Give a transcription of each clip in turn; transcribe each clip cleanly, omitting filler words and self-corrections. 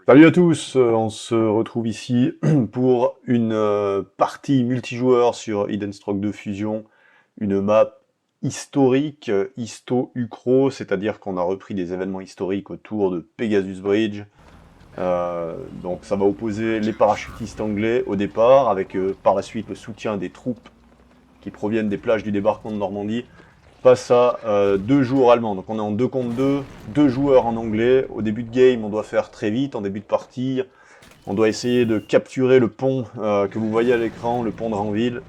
Salut à tous, on se retrouve ici pour une partie multijoueur sur Hidden Stroke 2 Fusion, une map historique, histo-ucro, c'est-à-dire qu'on a repris des événements historiques autour de Pegasus Bridge. Donc ça va opposer les parachutistes anglais au départ, avec par la suite le soutien des troupes qui proviennent des plages du débarquement de Normandie, face à deux joueurs allemands. Donc on est en 2 contre 2, deux joueurs en anglais. Au début de game, on doit faire très vite, en début de partie. On doit essayer de capturer le pont que vous voyez à l'écran, le pont de Ranville.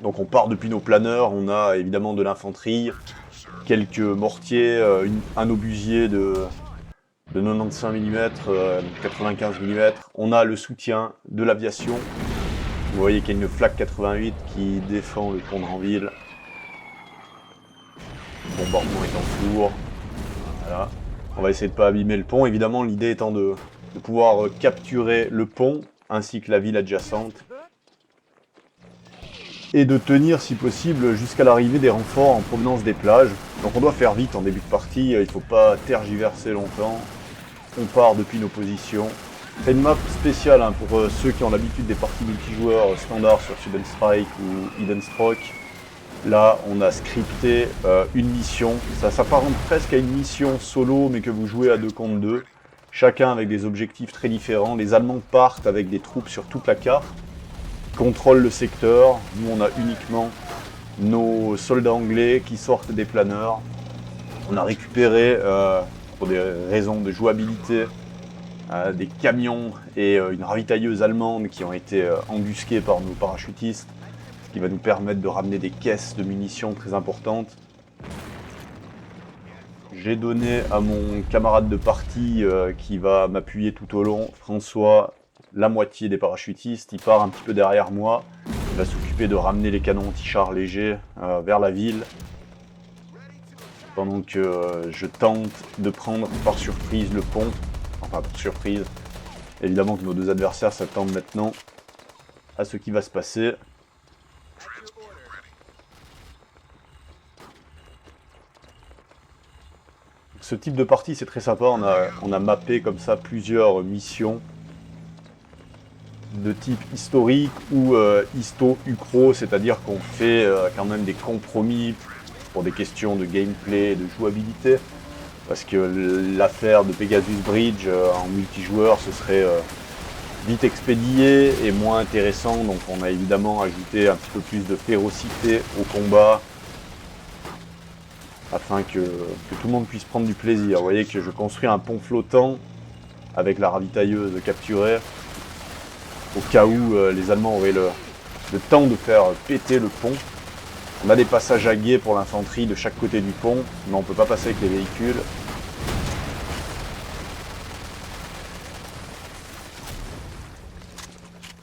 Donc on part depuis nos planeurs, on a évidemment de l'infanterie, quelques mortiers, un obusier de 95 mm, 95 mm. On a le soutien de l'aviation. Vous voyez qu'il y a une Flak 88 qui défend le pont de Ranville. Le bombardement est en cours. Voilà. On va essayer de ne pas abîmer le pont. Évidemment, l'idée étant de pouvoir capturer le pont ainsi que la ville adjacente et de tenir si possible jusqu'à l'arrivée des renforts en provenance des plages. Donc on doit faire vite en début de partie, il ne faut pas tergiverser longtemps. On part depuis nos positions. C'est une map spéciale hein, pour ceux qui ont l'habitude des parties multijoueurs standards sur Sudden Strike ou Hidden Stroke. Là, on a scripté une mission. Ça s'apparente presque à une mission solo, mais que vous jouez à 2 contre 2. Chacun avec des objectifs très différents. Les Allemands partent avec des troupes sur toute la carte, contrôlent le secteur. Nous, on a uniquement nos soldats anglais qui sortent des planeurs. On a récupéré, pour des raisons de jouabilité, des camions et une ravitailleuse allemande qui ont été embusqués par nos parachutistes, ce qui va nous permettre de ramener des caisses de munitions très importantes. J'ai donné à mon camarade de partie qui va m'appuyer tout au long, François, la moitié des parachutistes. Il part un petit peu derrière moi. Il va s'occuper de ramener les canons anti-chars légers vers la ville. Pendant que je tente de prendre par surprise le pont. Enfin, par surprise. Évidemment que nos deux adversaires s'attendent maintenant à ce qui va se passer. Ce type de partie, c'est très sympa. On a mappé comme ça plusieurs missions de type historique ou histo-ucro, c'est-à-dire qu'on fait quand même des compromis pour des questions de gameplay et de jouabilité. Parce que l'affaire de Pegasus Bridge en multijoueur, ce serait vite expédié et moins intéressant. Donc on a évidemment ajouté un petit peu plus de férocité au combat, afin que tout le monde puisse prendre du plaisir. Vous voyez que je construis un pont flottant avec la ravitailleuse capturée, au cas où les Allemands auraient le temps de faire péter le pont. On a des passages à guet pour l'infanterie de chaque côté du pont, mais on ne peut pas passer avec les véhicules.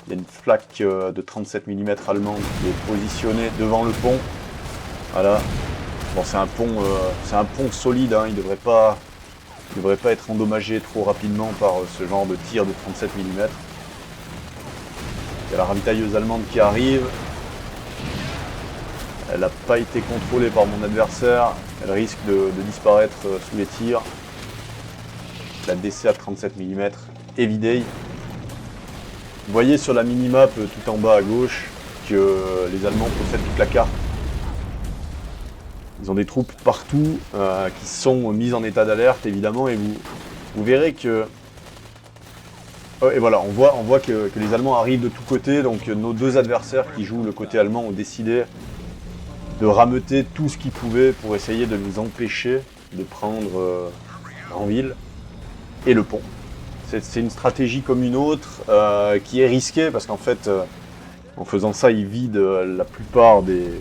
Il y a une Flak de 37 mm allemande qui est positionnée devant le pont. Voilà. Bon, c'est un pont solide, hein. Il devrait pas être endommagé trop rapidement par ce genre de tir de 37 mm. Il y a la ravitailleuse allemande qui arrive. Elle n'a pas été contrôlée par mon adversaire. Elle risque de disparaître sous les tirs. La DC à 37 mm est vidée. Vous voyez sur la minimap tout en bas à gauche que les Allemands possèdent toute la carte. Ils ont des troupes partout qui sont mises en état d'alerte évidemment, et vous verrez que... et voilà, on voit que les Allemands arrivent de tous côtés, donc nos deux adversaires qui jouent le côté allemand ont décidé de rameuter tout ce qu'ils pouvaient pour essayer de nous empêcher de prendre Ranville et le pont. C'est une stratégie comme une autre qui est risquée parce qu'en fait, en faisant ça, ils vident la plupart des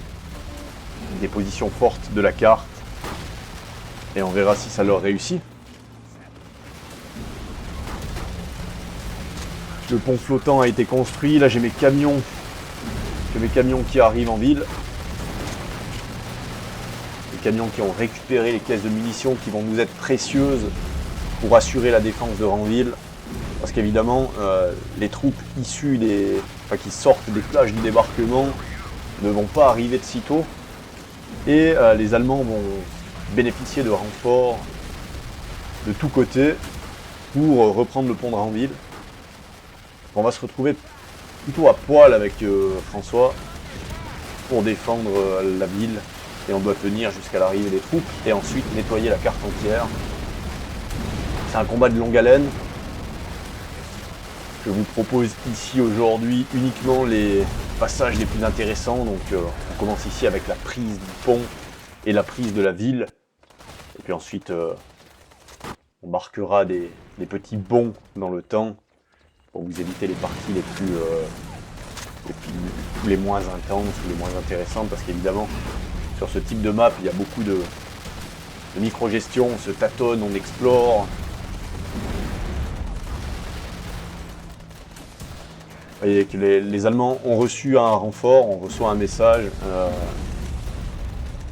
positions fortes de la carte, et on verra si ça leur réussit. Le pont flottant a été construit, là j'ai mes camions qui arrivent en ville. Les camions qui ont récupéré les caisses de munitions qui vont nous être précieuses pour assurer la défense de Ranville. Parce qu'évidemment, les troupes issues qui sortent des plages du débarquement ne vont pas arriver de sitôt. Et les Allemands vont bénéficier de renforts de tous côtés. pour reprendre le pont de Ranville. On va se retrouver plutôt à poil avec François pour défendre la ville. Et on doit tenir jusqu'à l'arrivée des troupes et ensuite nettoyer la carte entière. C'est un combat de longue haleine. Je vous propose ici aujourd'hui uniquement les passages les plus intéressants. Donc on commence ici avec la prise du pont et la prise de la ville. Et puis ensuite on marquera des petits bonds dans le temps pour vous éviter les parties les moins intenses ou les moins intéressantes, parce qu'évidemment sur ce type de map il y a beaucoup de micro-gestion, on se tâtonne, on explore. Vous voyez que les Allemands ont reçu un renfort, on reçoit un message.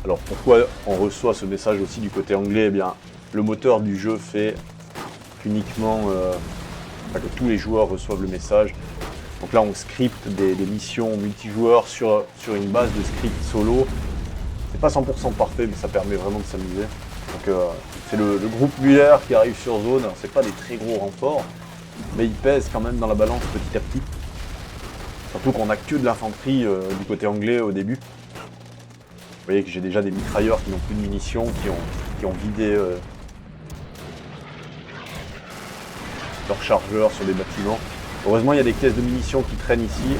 Alors pourquoi on reçoit ce message aussi du côté anglais? Eh bien, le moteur du jeu fait qu'uniquement que tous les joueurs reçoivent le message. Donc là on scripte des missions multijoueurs sur une base de script solo. C'est pas 100% parfait, mais ça permet vraiment de s'amuser. Donc c'est le groupe Müller qui arrive sur zone. C'est pas des très gros renforts, mais ils pèsent quand même dans la balance petit à petit. Surtout qu'on a que de l'infanterie du côté anglais au début. Vous voyez que j'ai déjà des mitrailleurs qui n'ont plus de munitions, qui ont vidé leurs chargeurs sur des bâtiments. Heureusement il y a des caisses de munitions qui traînent ici.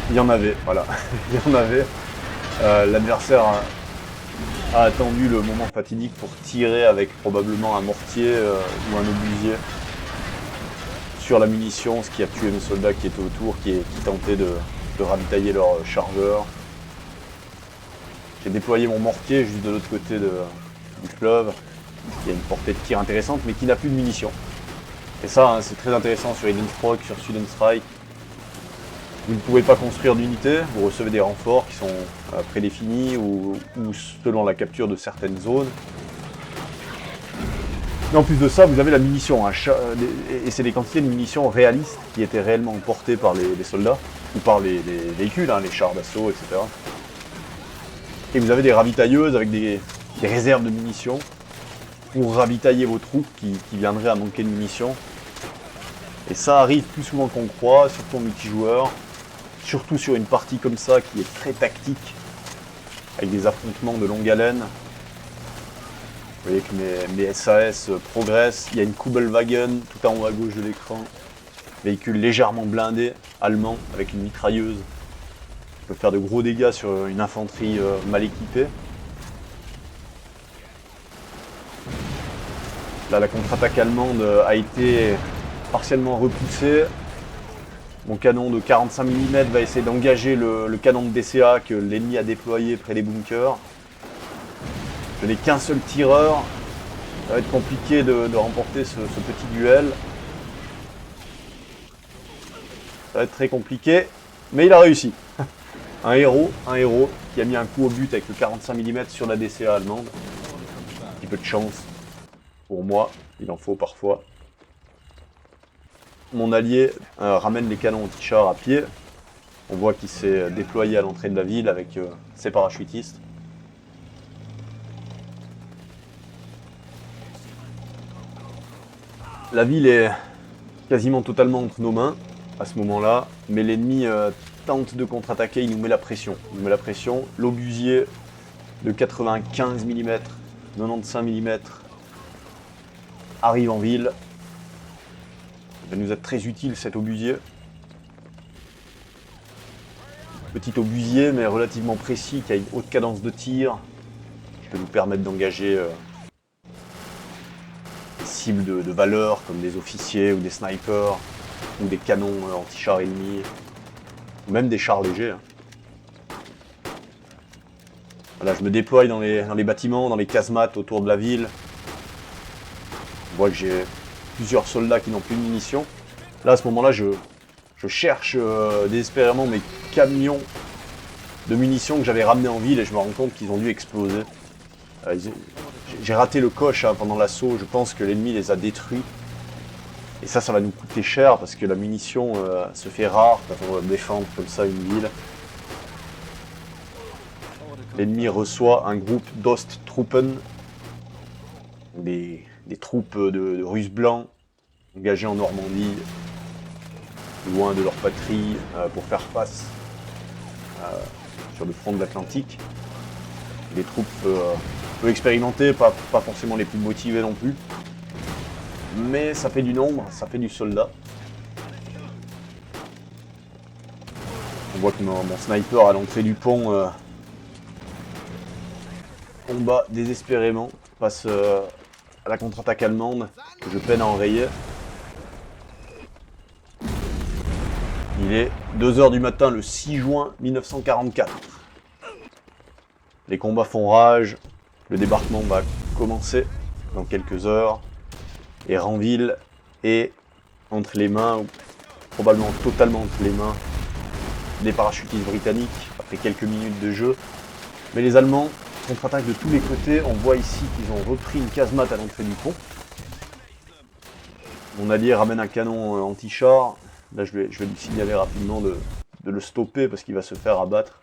Il y en avait, voilà. Il y en avait. L'adversaire a attendu le moment fatidique pour tirer avec probablement un mortier ou un obusier sur la munition, ce qui a tué mes soldats qui étaient autour, qui tentaient de ravitailler leur chargeur. J'ai déployé mon mortier juste de l'autre côté du fleuve. Il y a une portée de tir intéressante, mais qui n'a plus de munitions. Et ça, hein, c'est très intéressant sur Hidden Stroke, sur Student Strike. Vous ne pouvez pas construire d'unités, vous recevez des renforts qui sont prédéfinis ou selon la capture de certaines zones. Mais en plus de ça, vous avez la munition, hein, et c'est des quantités de munitions réalistes qui étaient réellement portées par les soldats, ou par les véhicules, hein, les chars d'assaut, etc. Et vous avez des ravitailleuses avec des réserves de munitions pour ravitailler vos troupes qui viendraient à manquer de munitions. Et ça arrive plus souvent qu'on croit, surtout en multijoueur, surtout sur une partie comme ça qui est très tactique, avec des affrontements de longue haleine. Vous voyez que mes SAS progressent. Il y a une Kubelwagen tout en haut à gauche de l'écran. Véhicule légèrement blindé, allemand, avec une mitrailleuse. Il peut faire de gros dégâts sur une infanterie mal équipée. Là, la contre-attaque allemande a été partiellement repoussée. Mon canon de 45 mm va essayer d'engager le canon de DCA que l'ennemi a déployé près des bunkers. Je n'ai qu'un seul tireur. Ça va être compliqué de remporter ce petit duel. Ça va être très compliqué, mais il a réussi. Un héros qui a mis un coup au but avec le 45 mm sur la DCA allemande. Un petit peu de chance pour moi, il en faut parfois. Mon allié ramène les canons anti-chars à pied. On voit qu'il s'est déployé à l'entrée de la ville avec ses parachutistes. La ville est quasiment totalement entre nos mains à ce moment-là, mais l'ennemi tente de contre-attaquer, il nous met la pression. Il nous met la pression. L'obusier de 95 mm, 95 mm arrive en ville. Il va nous être très utile cet obusier. Petit obusier mais relativement précis, qui a une haute cadence de tir, qui peut nous permettre d'engager des cibles de valeur comme des officiers ou des snipers ou des canons anti-chars ennemis, ou même des chars légers. Voilà, je me déploie dans les bâtiments, dans les casemates autour de la ville. On voit que j'ai plusieurs soldats qui n'ont plus de munitions. Là, à ce moment-là, je cherche désespérément mes camions de munitions que j'avais ramenés en ville et je me rends compte qu'ils ont dû exploser. J'ai raté le coche hein, pendant l'assaut, je pense que l'ennemi les a détruits. Et ça va nous coûter cher parce que la munition se fait rare quand on va défendre comme ça une ville. L'ennemi reçoit un groupe d'Osttruppen, des des troupes de Russes blancs engagées en Normandie, loin de leur patrie, pour faire face sur le front de l'Atlantique. Des troupes peu expérimentées, pas forcément les plus motivées non plus. Mais ça fait du nombre, ça fait du soldat. On voit que mon sniper à l'entrée du pont combat désespérément face à la contre-attaque allemande que je peine à enrayer. Il est 2 h du matin le 6 juin 1944. Les combats font rage, le débarquement va commencer dans quelques heures et Ranville est entre les mains, ou probablement totalement entre les mains des parachutistes britanniques après quelques minutes de jeu. Mais les Allemands contre-attaquent de tous les côtés. On voit ici qu'ils ont repris une casemate à l'entrée du pont. Mon allié ramène un canon anti-char. Là, je vais lui signaler rapidement de le stopper parce qu'il va se faire abattre.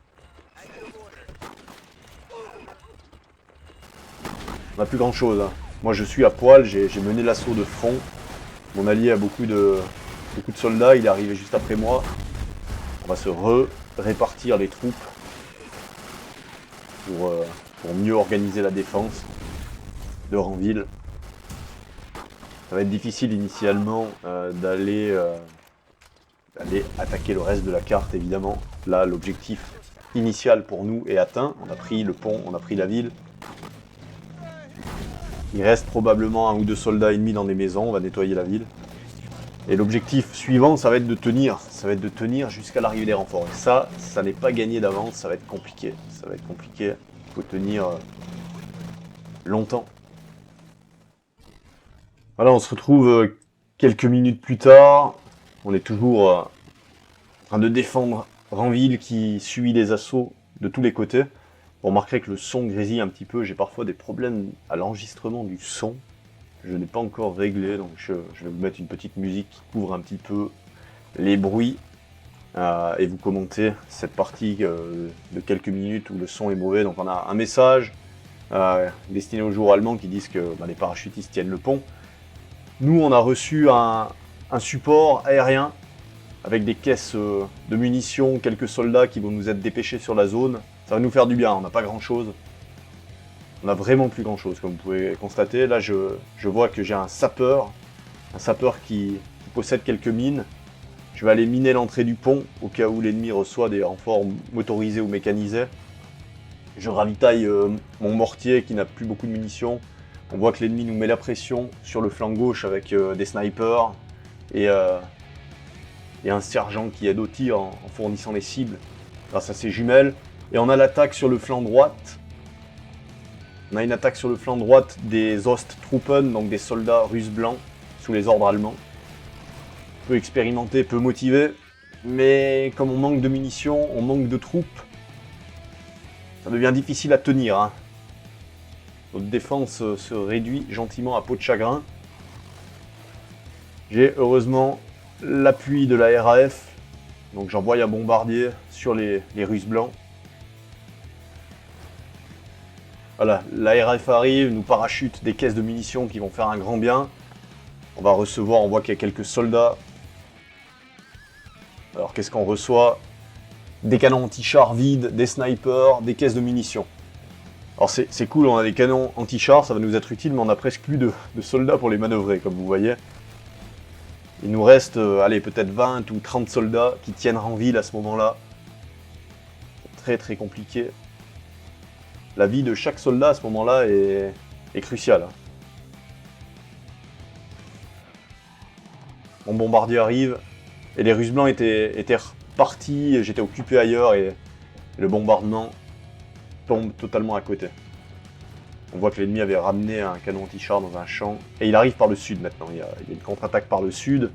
On n'a plus grand chose. Hein. Moi, je suis à poil, j'ai mené l'assaut de front. Mon allié a beaucoup de soldats, il est arrivé juste après moi. On va se répartir les troupes pour mieux organiser la défense de Ranville. Ça va être difficile initialement d'aller attaquer le reste de la carte, évidemment. Là, l'objectif initial pour nous est atteint. On a pris le pont, on a pris la ville. Il reste probablement 1 ou 2 soldats ennemis dans des maisons, on va nettoyer la ville. Et l'objectif suivant, ça va être de tenir. Ça va être de tenir jusqu'à l'arrivée des renforts. Et ça n'est pas gagné d'avance, ça va être compliqué. Ça va être compliqué, il faut tenir longtemps. Voilà, on se retrouve quelques minutes plus tard. On est toujours en train de défendre Ranville qui subit des assauts de tous les côtés. Vous remarquerez que le son grésille un petit peu. J'ai parfois des problèmes à l'enregistrement du son. Je n'ai pas encore réglé, donc je vais vous mettre une petite musique qui couvre un petit peu les bruits. Et vous commentez cette partie de quelques minutes où le son est mauvais. Donc on a un message destiné aux joueurs allemands qui disent que les parachutistes tiennent le pont. Nous, on a reçu un support aérien avec des caisses de munitions, quelques soldats qui vont nous être dépêchés sur la zone. Ça va nous faire du bien, on n'a pas grand chose. On n'a vraiment plus grand chose, comme vous pouvez constater. Là, je vois que j'ai un sapeur qui possède quelques mines. Je vais aller miner l'entrée du pont, au cas où l'ennemi reçoit des renforts motorisés ou mécanisés. Je ravitaille mon mortier qui n'a plus beaucoup de munitions. On voit que l'ennemi nous met la pression sur le flanc gauche avec des snipers et un sergent qui aide au tir en fournissant les cibles grâce à ses jumelles. Et on a l'attaque sur le flanc droite. On a une attaque sur le flanc droite des Osttruppen, donc des soldats russes blancs sous les ordres allemands. Peu expérimentés, peu motivés, mais comme on manque de munitions, on manque de troupes, ça devient difficile à tenir. Hein. Notre défense se réduit gentiment à peau de chagrin. J'ai heureusement l'appui de la RAF, donc j'envoie un bombardier sur les Russes blancs. Voilà, la RAF arrive, nous parachute des caisses de munitions qui vont faire un grand bien. On va recevoir, on voit qu'il y a quelques soldats. Alors qu'est-ce qu'on reçoit? Des canons anti-chars vides, des snipers, des caisses de munitions. Alors c'est cool, on a des canons anti-chars, ça va nous être utile, mais on a presque plus de soldats pour les manœuvrer, comme vous voyez. Il nous reste, allez, peut-être 20 ou 30 soldats qui tiennent Ranville à ce moment-là. C'est très très compliqué. La vie de chaque soldat à ce moment-là est cruciale. Mon bombardier arrive, et les Russes blancs étaient repartis, j'étais occupé ailleurs, et le bombardement tombe totalement à côté. On voit que l'ennemi avait ramené un canon anti-char dans un champ, et il arrive par le sud maintenant, il y a une contre-attaque par le sud.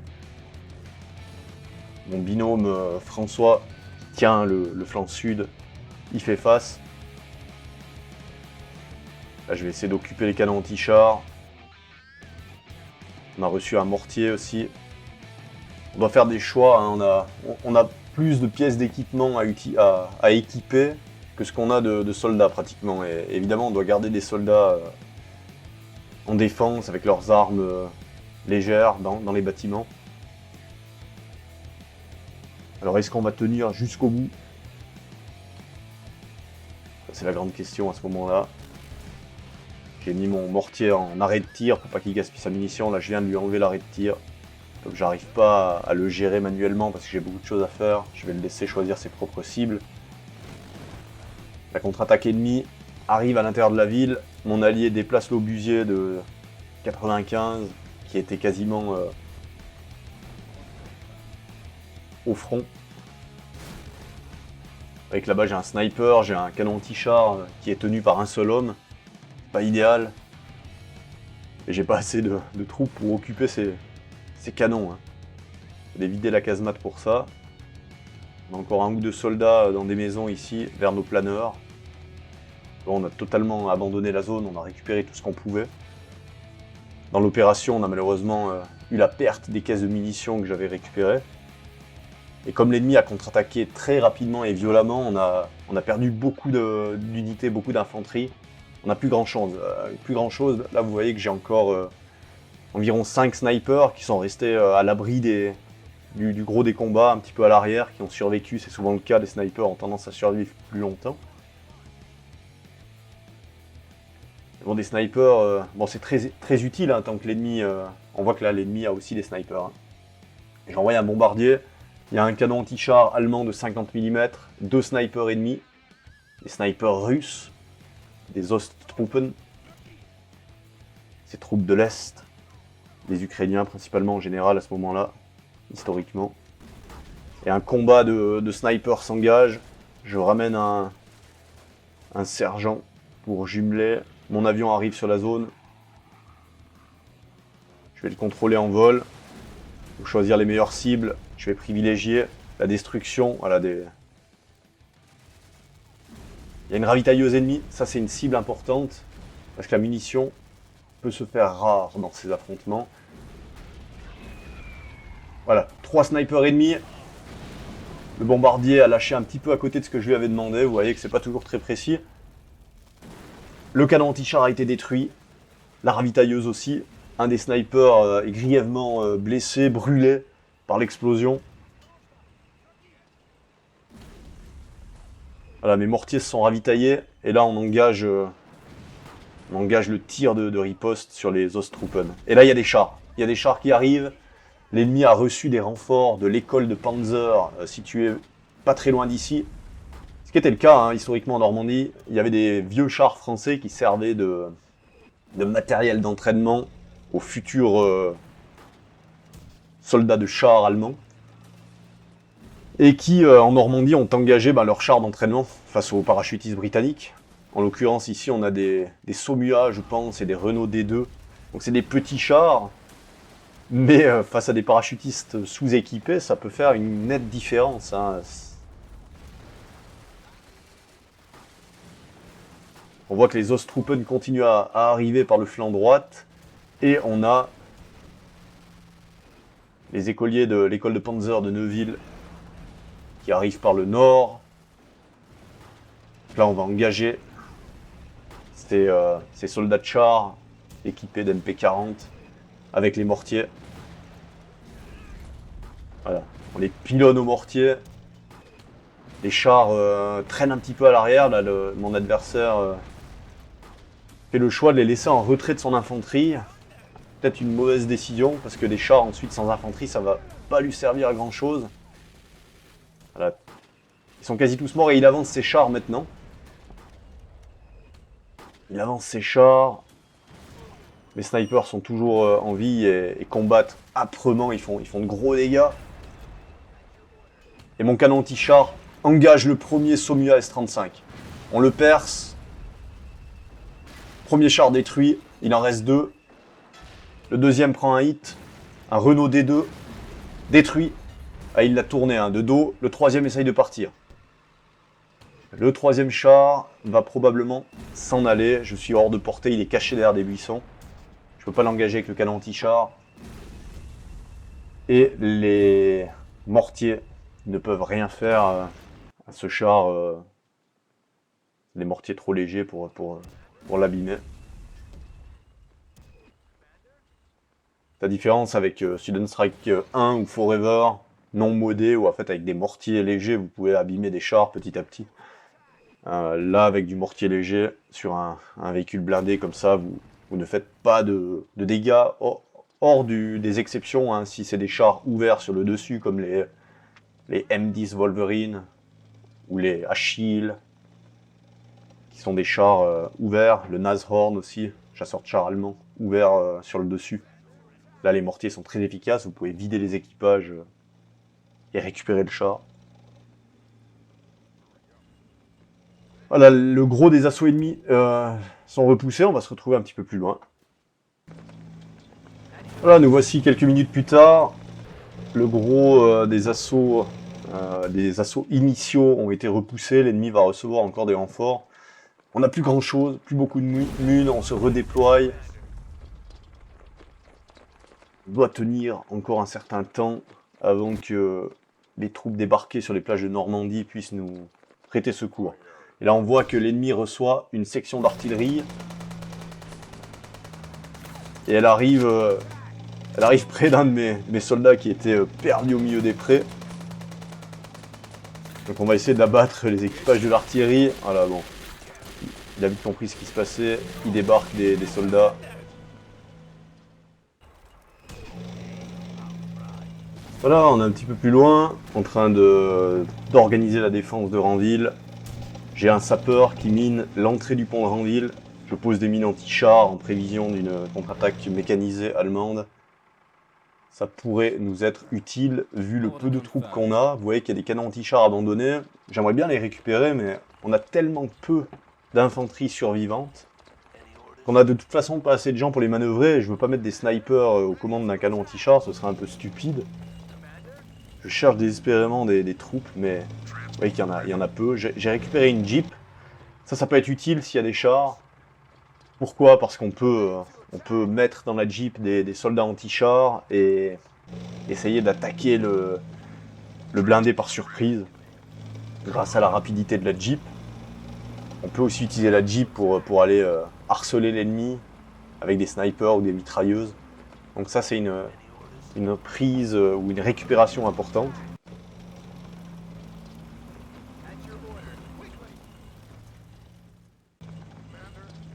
Mon binôme François tient le flanc sud, il fait face. Là, je vais essayer d'occuper les canons anti-chars. On a reçu un mortier aussi. On doit faire des choix, hein. On a plus de pièces d'équipement à équiper que ce qu'on a de soldats pratiquement. Et évidemment, on doit garder des soldats en défense avec leurs armes légères dans les bâtiments. Alors est-ce qu'on va tenir jusqu'au bout? C'est la grande question à ce moment-là. J'ai mis mon mortier en arrêt de tir pour pas qu'il gaspille sa munition. Là je viens de lui enlever l'arrêt de tir. Donc j'arrive pas à le gérer manuellement parce que j'ai beaucoup de choses à faire. Je vais le laisser choisir ses propres cibles. La contre-attaque ennemie arrive à l'intérieur de la ville. Mon allié déplace l'obusier de 95 qui était quasiment au front. Avec là-bas j'ai un sniper, j'ai un canon anti-char qui est tenu par un seul homme. Pas idéal. Et j'ai pas assez de troupes pour occuper ces canons. Hein. Je vais vider la casemate pour ça. On a encore un ou deux soldats dans des maisons ici, vers nos planeurs. Bon, on a totalement abandonné la zone, on a récupéré tout ce qu'on pouvait. Dans l'opération, on a malheureusement eu la perte des caisses de munitions que j'avais récupérées. Et comme l'ennemi a contre-attaqué très rapidement et violemment, on a perdu beaucoup d'unités, beaucoup d'infanterie. On n'a plus grand chose. Là, vous voyez que j'ai encore environ 5 snipers qui sont restés à l'abri du gros des combats, un petit peu à l'arrière, qui ont survécu. C'est souvent le cas, les snipers ont tendance à survivre plus longtemps. Bon, des snipers, bon, c'est très utile hein, tant que l'ennemi... on voit que là, l'ennemi a aussi des snipers. Hein. J'ai envoyé un bombardier. Il y a un canon anti-char allemand de 50 mm, 2 snipers ennemis, des snipers russes, des Osttruppen, ces troupes de l'Est, les Ukrainiens principalement en général à ce moment-là, historiquement. Et un combat de snipers s'engage, je ramène un sergent pour jumeler, mon avion arrive sur la zone, je vais le contrôler en vol, pour choisir les meilleures cibles, je vais privilégier la destruction, voilà, Il y a une ravitailleuse ennemie, ça c'est une cible importante, parce que la munition peut se faire rare dans ces affrontements. Voilà, 3 snipers ennemis. Le bombardier a lâché un petit peu à côté de ce que je lui avais demandé, vous voyez que c'est pas toujours très précis. Le canon anti-char a été détruit, la ravitailleuse aussi. Un des snipers est grièvement blessé, brûlé par l'explosion. Voilà, mes mortiers se sont ravitaillés, et là on engage le tir de riposte sur les Osttruppen. Et là il y a des chars. Il y a des chars qui arrivent. L'ennemi a reçu des renforts de l'école de Panzer située pas très loin d'ici. Ce qui était le cas, hein, historiquement en Normandie. Il y avait des vieux chars français qui servaient de matériel d'entraînement aux futurs soldats de chars allemands. Et qui, en Normandie, ont engagé leurs chars d'entraînement face aux parachutistes britanniques. En l'occurrence, ici, on a des Saumua, je pense, et des Renault D2. Donc c'est des petits chars, mais face à des parachutistes sous-équipés, ça peut faire une nette différence. Hein. On voit que les Osttruppen continuent à arriver par le flanc droite, et on a les écoliers de l'école de Panzer de Neuville qui arrivent par le nord. Là, on va engager ces soldats de chars équipés d'MP40 avec les mortiers. Voilà, on les pilonne au mortier. Les chars traînent un petit peu à l'arrière. Là, mon adversaire fait le choix de les laisser en retrait de son infanterie. Peut-être une mauvaise décision, parce que les chars ensuite sans infanterie, ça va pas lui servir à grand chose. Voilà. Ils sont quasi tous morts et il avance ses chars maintenant. Il avance ses chars. Mes snipers sont toujours en vie et combattent âprement, ils font de gros dégâts. Et mon canon anti-char engage le premier Saumua S-35. On le perce. Premier char détruit, il en reste 2. Le deuxième prend un hit. Un Renault D2 détruit. Ah, il l'a tourné de dos. Le troisième essaye de partir. Le troisième char va probablement s'en aller. Je suis hors de portée, il est caché derrière des buissons. Je peux pas l'engager avec le canon anti-char. Et les mortiers ne peuvent rien faire à ce char. Les mortiers trop légers pour l'abîmer. La différence avec Student Strike 1 ou Forever, non modé, où en fait avec des mortiers légers, vous pouvez abîmer des chars petit à petit. Là, avec du mortier léger, sur un véhicule blindé comme ça, vous ne faites pas de dégâts, hors des exceptions, hein, si c'est des chars ouverts sur le dessus, comme les M10 Wolverine, ou les Achilles, qui sont des chars ouverts, le Nashorn aussi, chasseur de chars allemand, ouvert sur le dessus. Là, les mortiers sont très efficaces, vous pouvez vider les équipages et récupérer le char. Voilà, le gros des assauts ennemis sont repoussés, on va se retrouver un petit peu plus loin. Voilà, nous voici quelques minutes plus tard. Le gros des assauts initiaux ont été repoussés, l'ennemi va recevoir encore des renforts. On n'a plus grand chose, plus beaucoup de munes, on se redéploie. On doit tenir encore un certain temps avant que les troupes débarquées sur les plages de Normandie puissent nous prêter secours. Et là on voit que l'ennemi reçoit une section d'artillerie. Et elle arrive près d'un de mes soldats qui était perdu au milieu des prés. Donc on va essayer d'abattre les équipages de l'artillerie. Voilà, bon. Il a vite compris ce qui se passait. Il débarque des soldats. Voilà, on est un petit peu plus loin, en train d'organiser la défense de Ranville. J'ai un sapeur qui mine l'entrée du pont de Ranville. Je pose des mines anti-chars en prévision d'une contre-attaque mécanisée allemande. Ça pourrait nous être utile vu le peu de troupes qu'on a. Vous voyez qu'il y a des canons anti-chars abandonnés. J'aimerais bien les récupérer, mais on a tellement peu d'infanterie survivante qu'on a de toute façon pas assez de gens pour les manœuvrer. Je veux pas mettre des snipers aux commandes d'un canon anti-char, ce serait un peu stupide. Je cherche désespérément des troupes, mais vous voyez qu'il y en a peu. J'ai récupéré une Jeep. Ça peut être utile s'il y a des chars. Pourquoi? Parce qu'on peut mettre dans la Jeep des soldats anti-chars et essayer d'attaquer le blindé par surprise grâce à la rapidité de la Jeep. On peut aussi utiliser la Jeep pour aller harceler l'ennemi avec des snipers ou des mitrailleuses. Donc ça c'est une prise ou une récupération importante.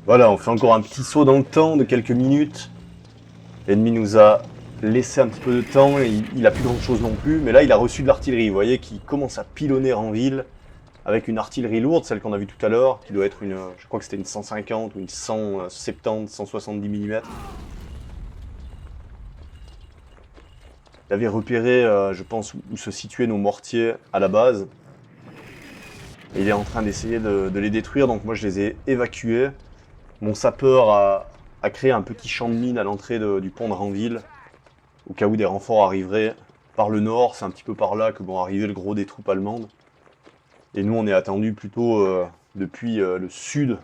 Voilà, on fait encore un petit saut dans le temps de quelques minutes. L'ennemi nous a laissé un petit peu de temps et il a plus grand chose non plus. Mais là, il a reçu de l'artillerie. Vous voyez qu'il commence à pilonner en ville avec une artillerie lourde, celle qu'on a vue tout à l'heure, qui doit être je crois que c'était une 150 ou une 170, 170 mm. Il avait repéré, je pense, où se situaient nos mortiers à la base. Et il est en train d'essayer de les détruire, donc moi je les ai évacués. Mon sapeur a créé un petit champ de mine à l'entrée du pont de Ranville, au cas où des renforts arriveraient par le nord. C'est un petit peu par là que vont arriver le gros des troupes allemandes. Et nous on est attendu plutôt depuis le sud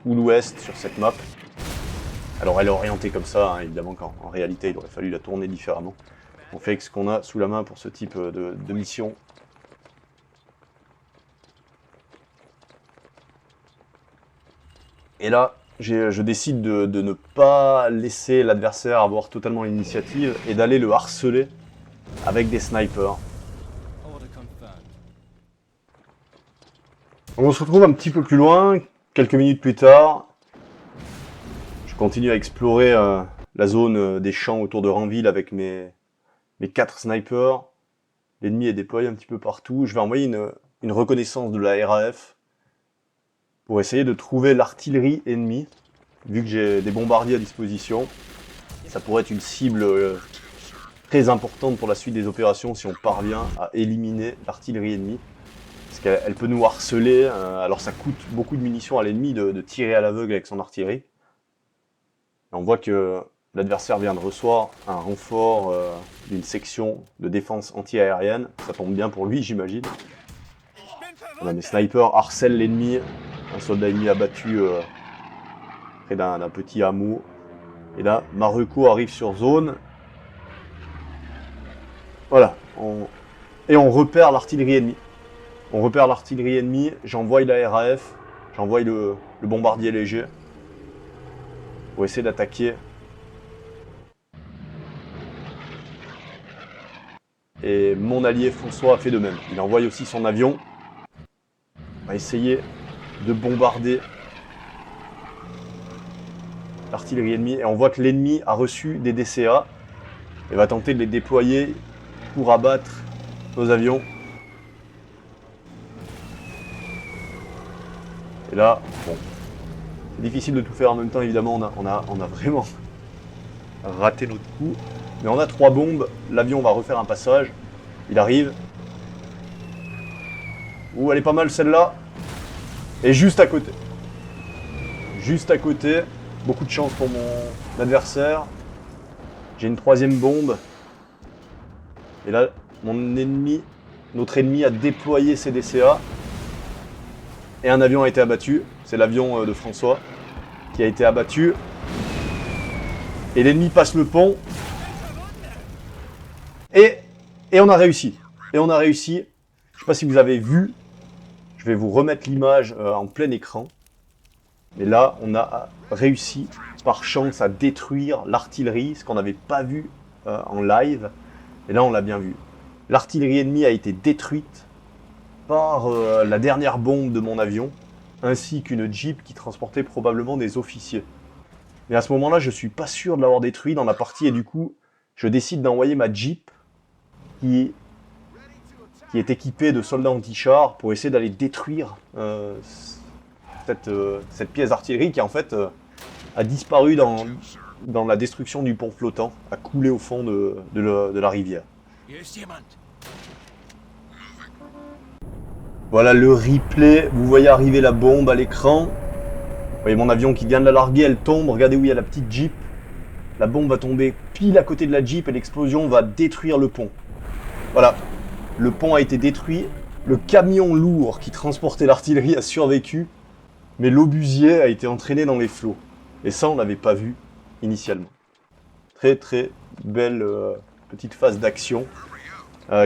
ou l'ouest sur cette map. Alors elle est orientée comme ça, hein, évidemment qu'en réalité il aurait fallu la tourner différemment. On fait avec ce qu'on a sous la main pour ce type de mission. Et là, je décide de ne pas laisser l'adversaire avoir totalement l'initiative et d'aller le harceler avec des snipers. On se retrouve un petit peu plus loin, quelques minutes plus tard. Je continue à explorer la zone des champs autour de Ranville avec mes 4 snipers. L'ennemi est déployé un petit peu partout. Je vais envoyer une reconnaissance de la RAF pour essayer de trouver l'artillerie ennemie. Vu que j'ai des bombardiers à disposition, ça pourrait être une cible très importante pour la suite des opérations si on parvient à éliminer l'artillerie ennemie. Parce qu'elle peut nous harceler, alors ça coûte beaucoup de munitions à l'ennemi de tirer à l'aveugle avec son artillerie. Et on voit que l'adversaire vient de recevoir un renfort d'une section de défense anti-aérienne. Ça tombe bien pour lui, j'imagine. Voilà, mes snipers harcèlent l'ennemi. Un soldat ennemi abattu près d'un petit hameau. Et là, Maruko arrive sur zone. Voilà. Et on repère l'artillerie ennemie. On repère l'artillerie ennemie. J'envoie la RAF. J'envoie le bombardier léger. Pour essayer d'attaquer Et mon allié François a fait de même. Il envoie aussi son avion. On va essayer de bombarder l'artillerie ennemie. Et on voit que l'ennemi a reçu des DCA. Et va tenter de les déployer pour abattre nos avions. Et là, bon, c'est difficile de tout faire en même temps, évidemment. On a vraiment raté notre coup. Mais on a 3 bombes. L'avion va refaire un passage. Il arrive. Ouh, elle est pas mal celle-là. Et juste à côté. Juste à côté. Beaucoup de chance pour mon adversaire. J'ai une 3e bombe. Et là, notre ennemi a déployé ses DCA. Et un avion a été abattu. C'est l'avion de François qui a été abattu. Et l'ennemi passe le pont. Et on a réussi. Et on a réussi. Je ne sais pas si vous avez vu. Je vais vous remettre l'image en plein écran. Mais là, on a réussi par chance à détruire l'artillerie, ce qu'on n'avait pas vu en live. Et là, on l'a bien vu. L'artillerie ennemie a été détruite par la dernière bombe de mon avion, ainsi qu'une Jeep qui transportait probablement des officiers. Mais à ce moment-là, je ne suis pas sûr de l'avoir détruit dans la partie, et du coup, je décide d'envoyer ma Jeep, qui est équipée de soldats anti-chars, pour essayer d'aller détruire cette pièce d'artillerie qui, en fait, a disparu dans la destruction du pont flottant, a coulé au fond de la rivière. Voilà le replay, vous voyez arriver la bombe à l'écran. Vous voyez mon avion qui vient de la larguer, elle tombe, regardez où il y a la petite Jeep. La bombe va tomber pile à côté de la Jeep et l'explosion va détruire le pont. Voilà, le pont a été détruit, le camion lourd qui transportait l'artillerie a survécu, mais l'obusier a été entraîné dans les flots. Et ça, on l'avait pas vu initialement. Très très belle petite phase d'action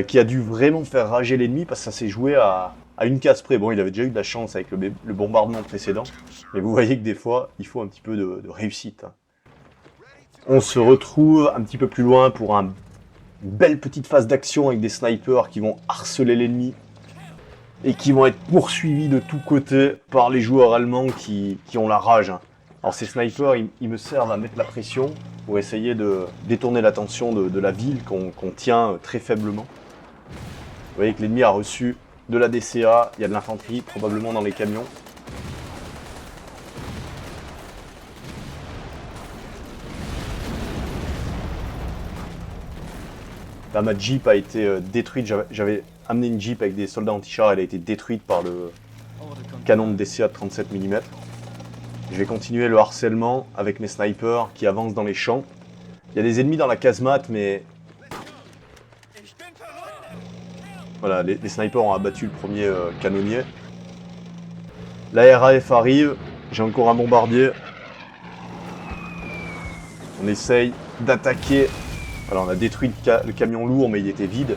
qui a dû vraiment faire rager l'ennemi parce que ça s'est joué à une case près. Bon, il avait déjà eu de la chance avec le bombardement précédent, mais vous voyez que des fois, il faut un petit peu de réussite. On se retrouve un petit peu plus loin pour une belle petite phase d'action avec des snipers qui vont harceler l'ennemi et qui vont être poursuivis de tous côtés par les joueurs allemands qui ont la rage. Alors ces snipers, ils me servent à mettre la pression pour essayer de détourner l'attention de la ville qu'on tient très faiblement. Vous voyez que l'ennemi a reçu de la DCA, il y a de l'infanterie probablement dans les camions. Là, ma Jeep a été détruite, j'avais amené une Jeep avec des soldats anti-chars, elle a été détruite par le canon de DCA de 37 mm. Je vais continuer le harcèlement avec mes snipers qui avancent dans les champs. Il y a des ennemis dans la casemate, mais... Voilà, les snipers ont abattu le premier canonnier. La RAF arrive, j'ai encore un bombardier. On essaye d'attaquer. Alors on a détruit le camion lourd, mais il était vide.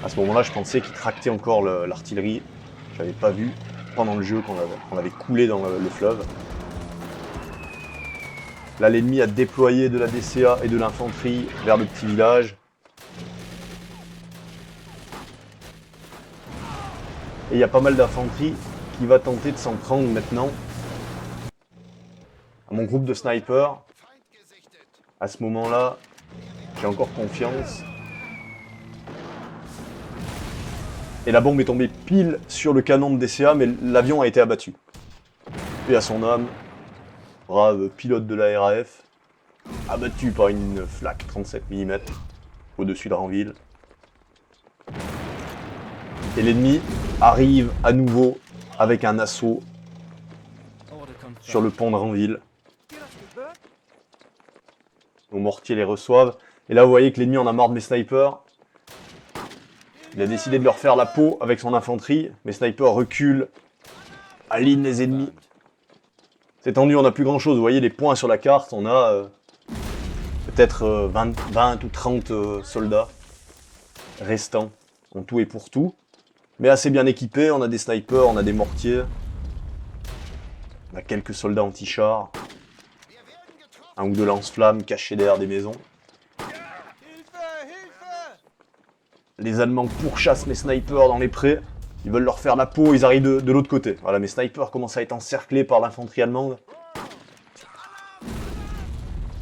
À ce moment-là, je pensais qu'il tractait encore l'artillerie. Je n'avais pas vu pendant le jeu qu'on avait coulé dans le fleuve. Là, l'ennemi a déployé de la DCA et de l'infanterie vers le petit village. Et il y a pas mal d'infanterie qui va tenter de s'en prendre maintenant à mon groupe de snipers. À ce moment-là, j'ai encore confiance. Et la bombe est tombée pile sur le canon de DCA, mais l'avion a été abattu. Et à son âme, brave pilote de la RAF, abattu par une flak 37 mm au-dessus de Ranville. Et l'ennemi arrive à nouveau avec un assaut sur le pont de Ranville. Nos mortiers les reçoivent. Et là, vous voyez que l'ennemi en a marre de mes snipers. Il a décidé de leur faire la peau avec son infanterie. Mes snipers reculent, alignent les ennemis. C'est tendu, on n'a plus grand chose. Vous voyez les points sur la carte, on a peut-être 20 ou 30 soldats restants en tout et pour tout. Mais assez bien équipés, on a des snipers, on a des mortiers. On a quelques soldats anti-chars. Un ou deux lance-flammes cachés derrière des maisons. Les Allemands pourchassent mes snipers dans les prés. Ils veulent leur faire la peau, ils arrivent de l'autre côté. Voilà, mes snipers commencent à être encerclés par l'infanterie allemande.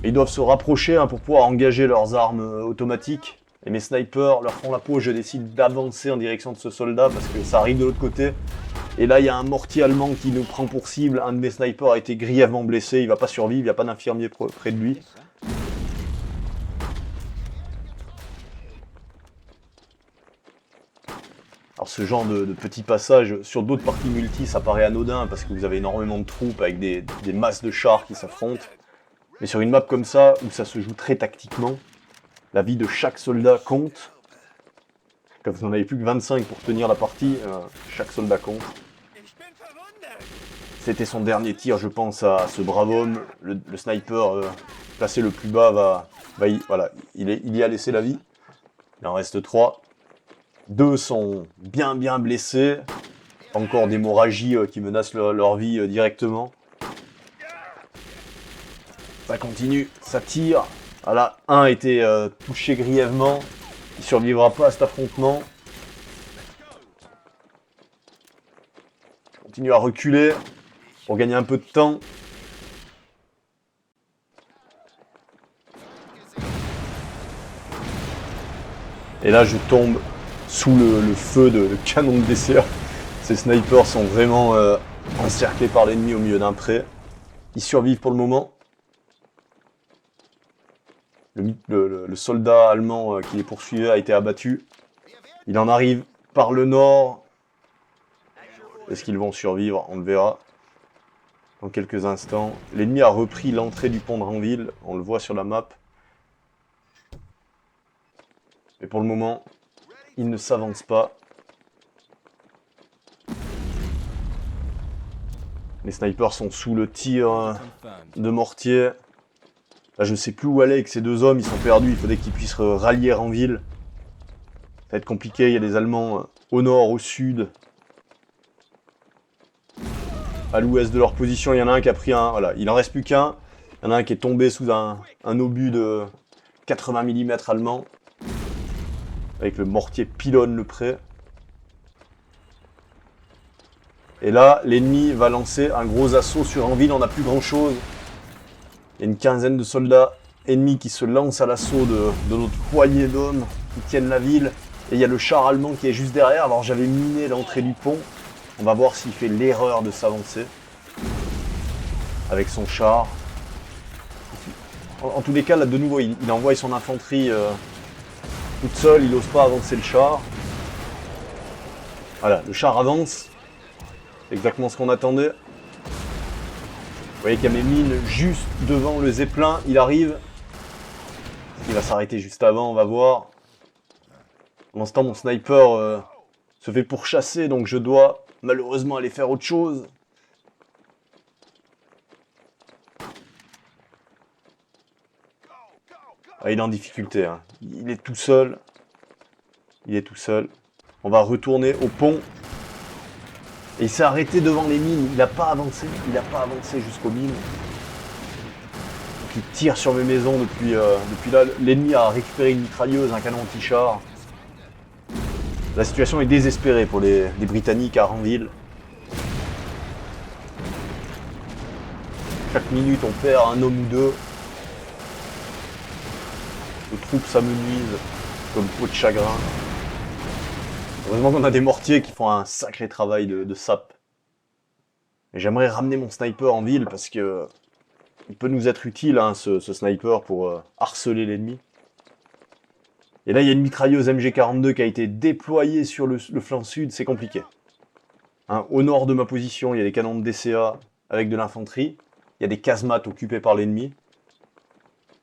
Et ils doivent se rapprocher pour pouvoir engager leurs armes automatiques. Et mes snipers leur font la peau, je décide d'avancer en direction de ce soldat parce que ça arrive de l'autre côté. Et là, il y a un mortier allemand qui nous prend pour cible. Un de mes snipers a été grièvement blessé, il va pas survivre, il n'y a pas d'infirmier près de lui. Alors ce genre de petits passages sur d'autres parties multi, ça paraît anodin parce que vous avez énormément de troupes avec des masses de chars qui s'affrontent. Mais sur une map comme ça, où ça se joue très tactiquement, la vie de chaque soldat compte. Quand vous n'en avez plus que 25 pour tenir la partie, chaque soldat compte. C'était son dernier tir, je pense, à ce brave homme. Le sniper placé le plus bas voilà, il y a laissé la vie. Il en reste 3. 2 sont bien blessés. Encore d'hémorragie qui menacent leur vie directement. Ça continue, ça tire. Voilà, un a été touché grièvement. Il survivra pas à cet affrontement. Je continue à reculer pour gagner un peu de temps. Et là, je tombe sous le feu de canon de DCA. Ces snipers sont vraiment encerclés par l'ennemi au milieu d'un pré. Ils survivent pour le moment. Le soldat allemand qui les poursuivait a été abattu. Il en arrive par le nord. Est-ce qu'ils vont survivre? On le verra dans quelques instants. L'ennemi a repris l'entrée du pont de Ranville. On le voit sur la map. Mais pour le moment, il ne s'avance pas. Les snipers sont sous le tir de mortier. Là, je ne sais plus où aller avec ces 2 hommes. Ils sont perdus. Il faudrait qu'ils puissent rallier Ranville. Ça va être compliqué. Il y a des Allemands au nord, au sud. À l'ouest de leur position, il y en a un qui a pris un... Voilà, il en reste plus qu'un. Il y en a un qui est tombé sous un obus de 80 mm allemand. Avec le mortier pilonne le pré. Et là, l'ennemi va lancer un gros assaut sur Ranville. On n'a plus grand chose. Il y a une quinzaine de soldats ennemis qui se lancent à l'assaut de notre poignée d'hommes qui tiennent la ville. Et il y a le char allemand qui est juste derrière. Alors j'avais miné l'entrée du pont. On va voir s'il fait l'erreur de s'avancer avec son char. En tous les cas, là de nouveau, il envoie son infanterie toute seule. Il n'ose pas avancer le char. Voilà, le char avance. C'est exactement ce qu'on attendait. Vous voyez qu'il y a mes mines juste devant le Zeppelin. Il arrive. Il va s'arrêter juste avant, on va voir. Pendant ce temps, mon sniper se fait pourchasser, donc je dois malheureusement aller faire autre chose. Ah, il est en difficulté, hein. Il est tout seul. Il est tout seul. On va retourner au pont. Et il s'est arrêté devant les mines. Il n'a pas avancé. Il n'a pas avancé jusqu'aux mines. Donc il tire sur mes maisons depuis là. L'ennemi a récupéré une mitrailleuse, un canon anti-char. La situation est désespérée pour les Britanniques à Ranville. Chaque minute, on perd un homme ou 2. Les troupes s'amenuisent comme peau de chagrin. Heureusement qu'on a des mortiers qui font un sacré travail de sape. Et j'aimerais ramener mon sniper en ville parce que il peut nous être utile, hein, ce sniper, pour harceler l'ennemi. Et là, il y a une mitrailleuse MG42 qui a été déployée sur le flanc sud, c'est compliqué. Hein, au nord de ma position, il y a des canons de DCA avec de l'infanterie. Il y a des casemates occupées par l'ennemi.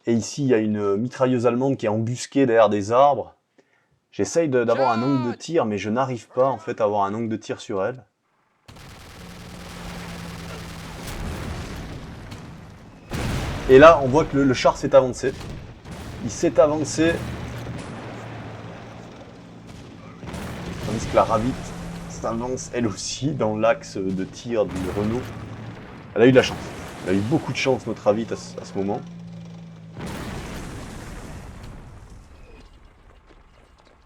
Et ici, il y a une mitrailleuse allemande qui est embusquée derrière des arbres. J'essaye d'avoir un angle de tir, mais je n'arrive pas en fait à avoir un angle de tir sur elle. Et là, on voit que le char s'est avancé. Il s'est avancé. Tandis que la Ravite s'avance elle aussi dans l'axe de tir du Renault. Elle a eu de la chance. Elle a eu beaucoup de chance, notre Ravite, à ce moment.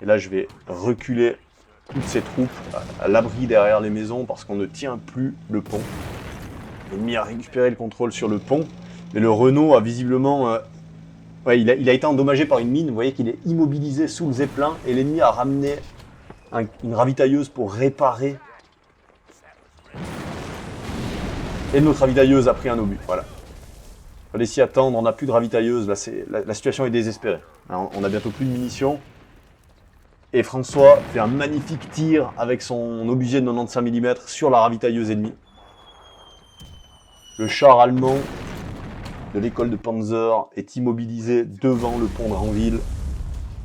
Et là, je vais reculer toutes ces troupes à l'abri derrière les maisons parce qu'on ne tient plus le pont. L'ennemi a récupéré le contrôle sur le pont, mais le Renault a visiblement... ouais, il a été endommagé par une mine, vous voyez qu'il est immobilisé sous le zeppelin, et l'ennemi a ramené une ravitailleuse pour réparer. Et notre ravitailleuse a pris un obus, voilà. Fallait s'y attendre, on n'a plus de ravitailleuse, là la situation est désespérée. Alors, on a bientôt plus de munitions. Et François fait un magnifique tir avec son obusier de 95 mm sur la ravitailleuse ennemie. Le char allemand de l'école de Panzer est immobilisé devant le pont de Ranville.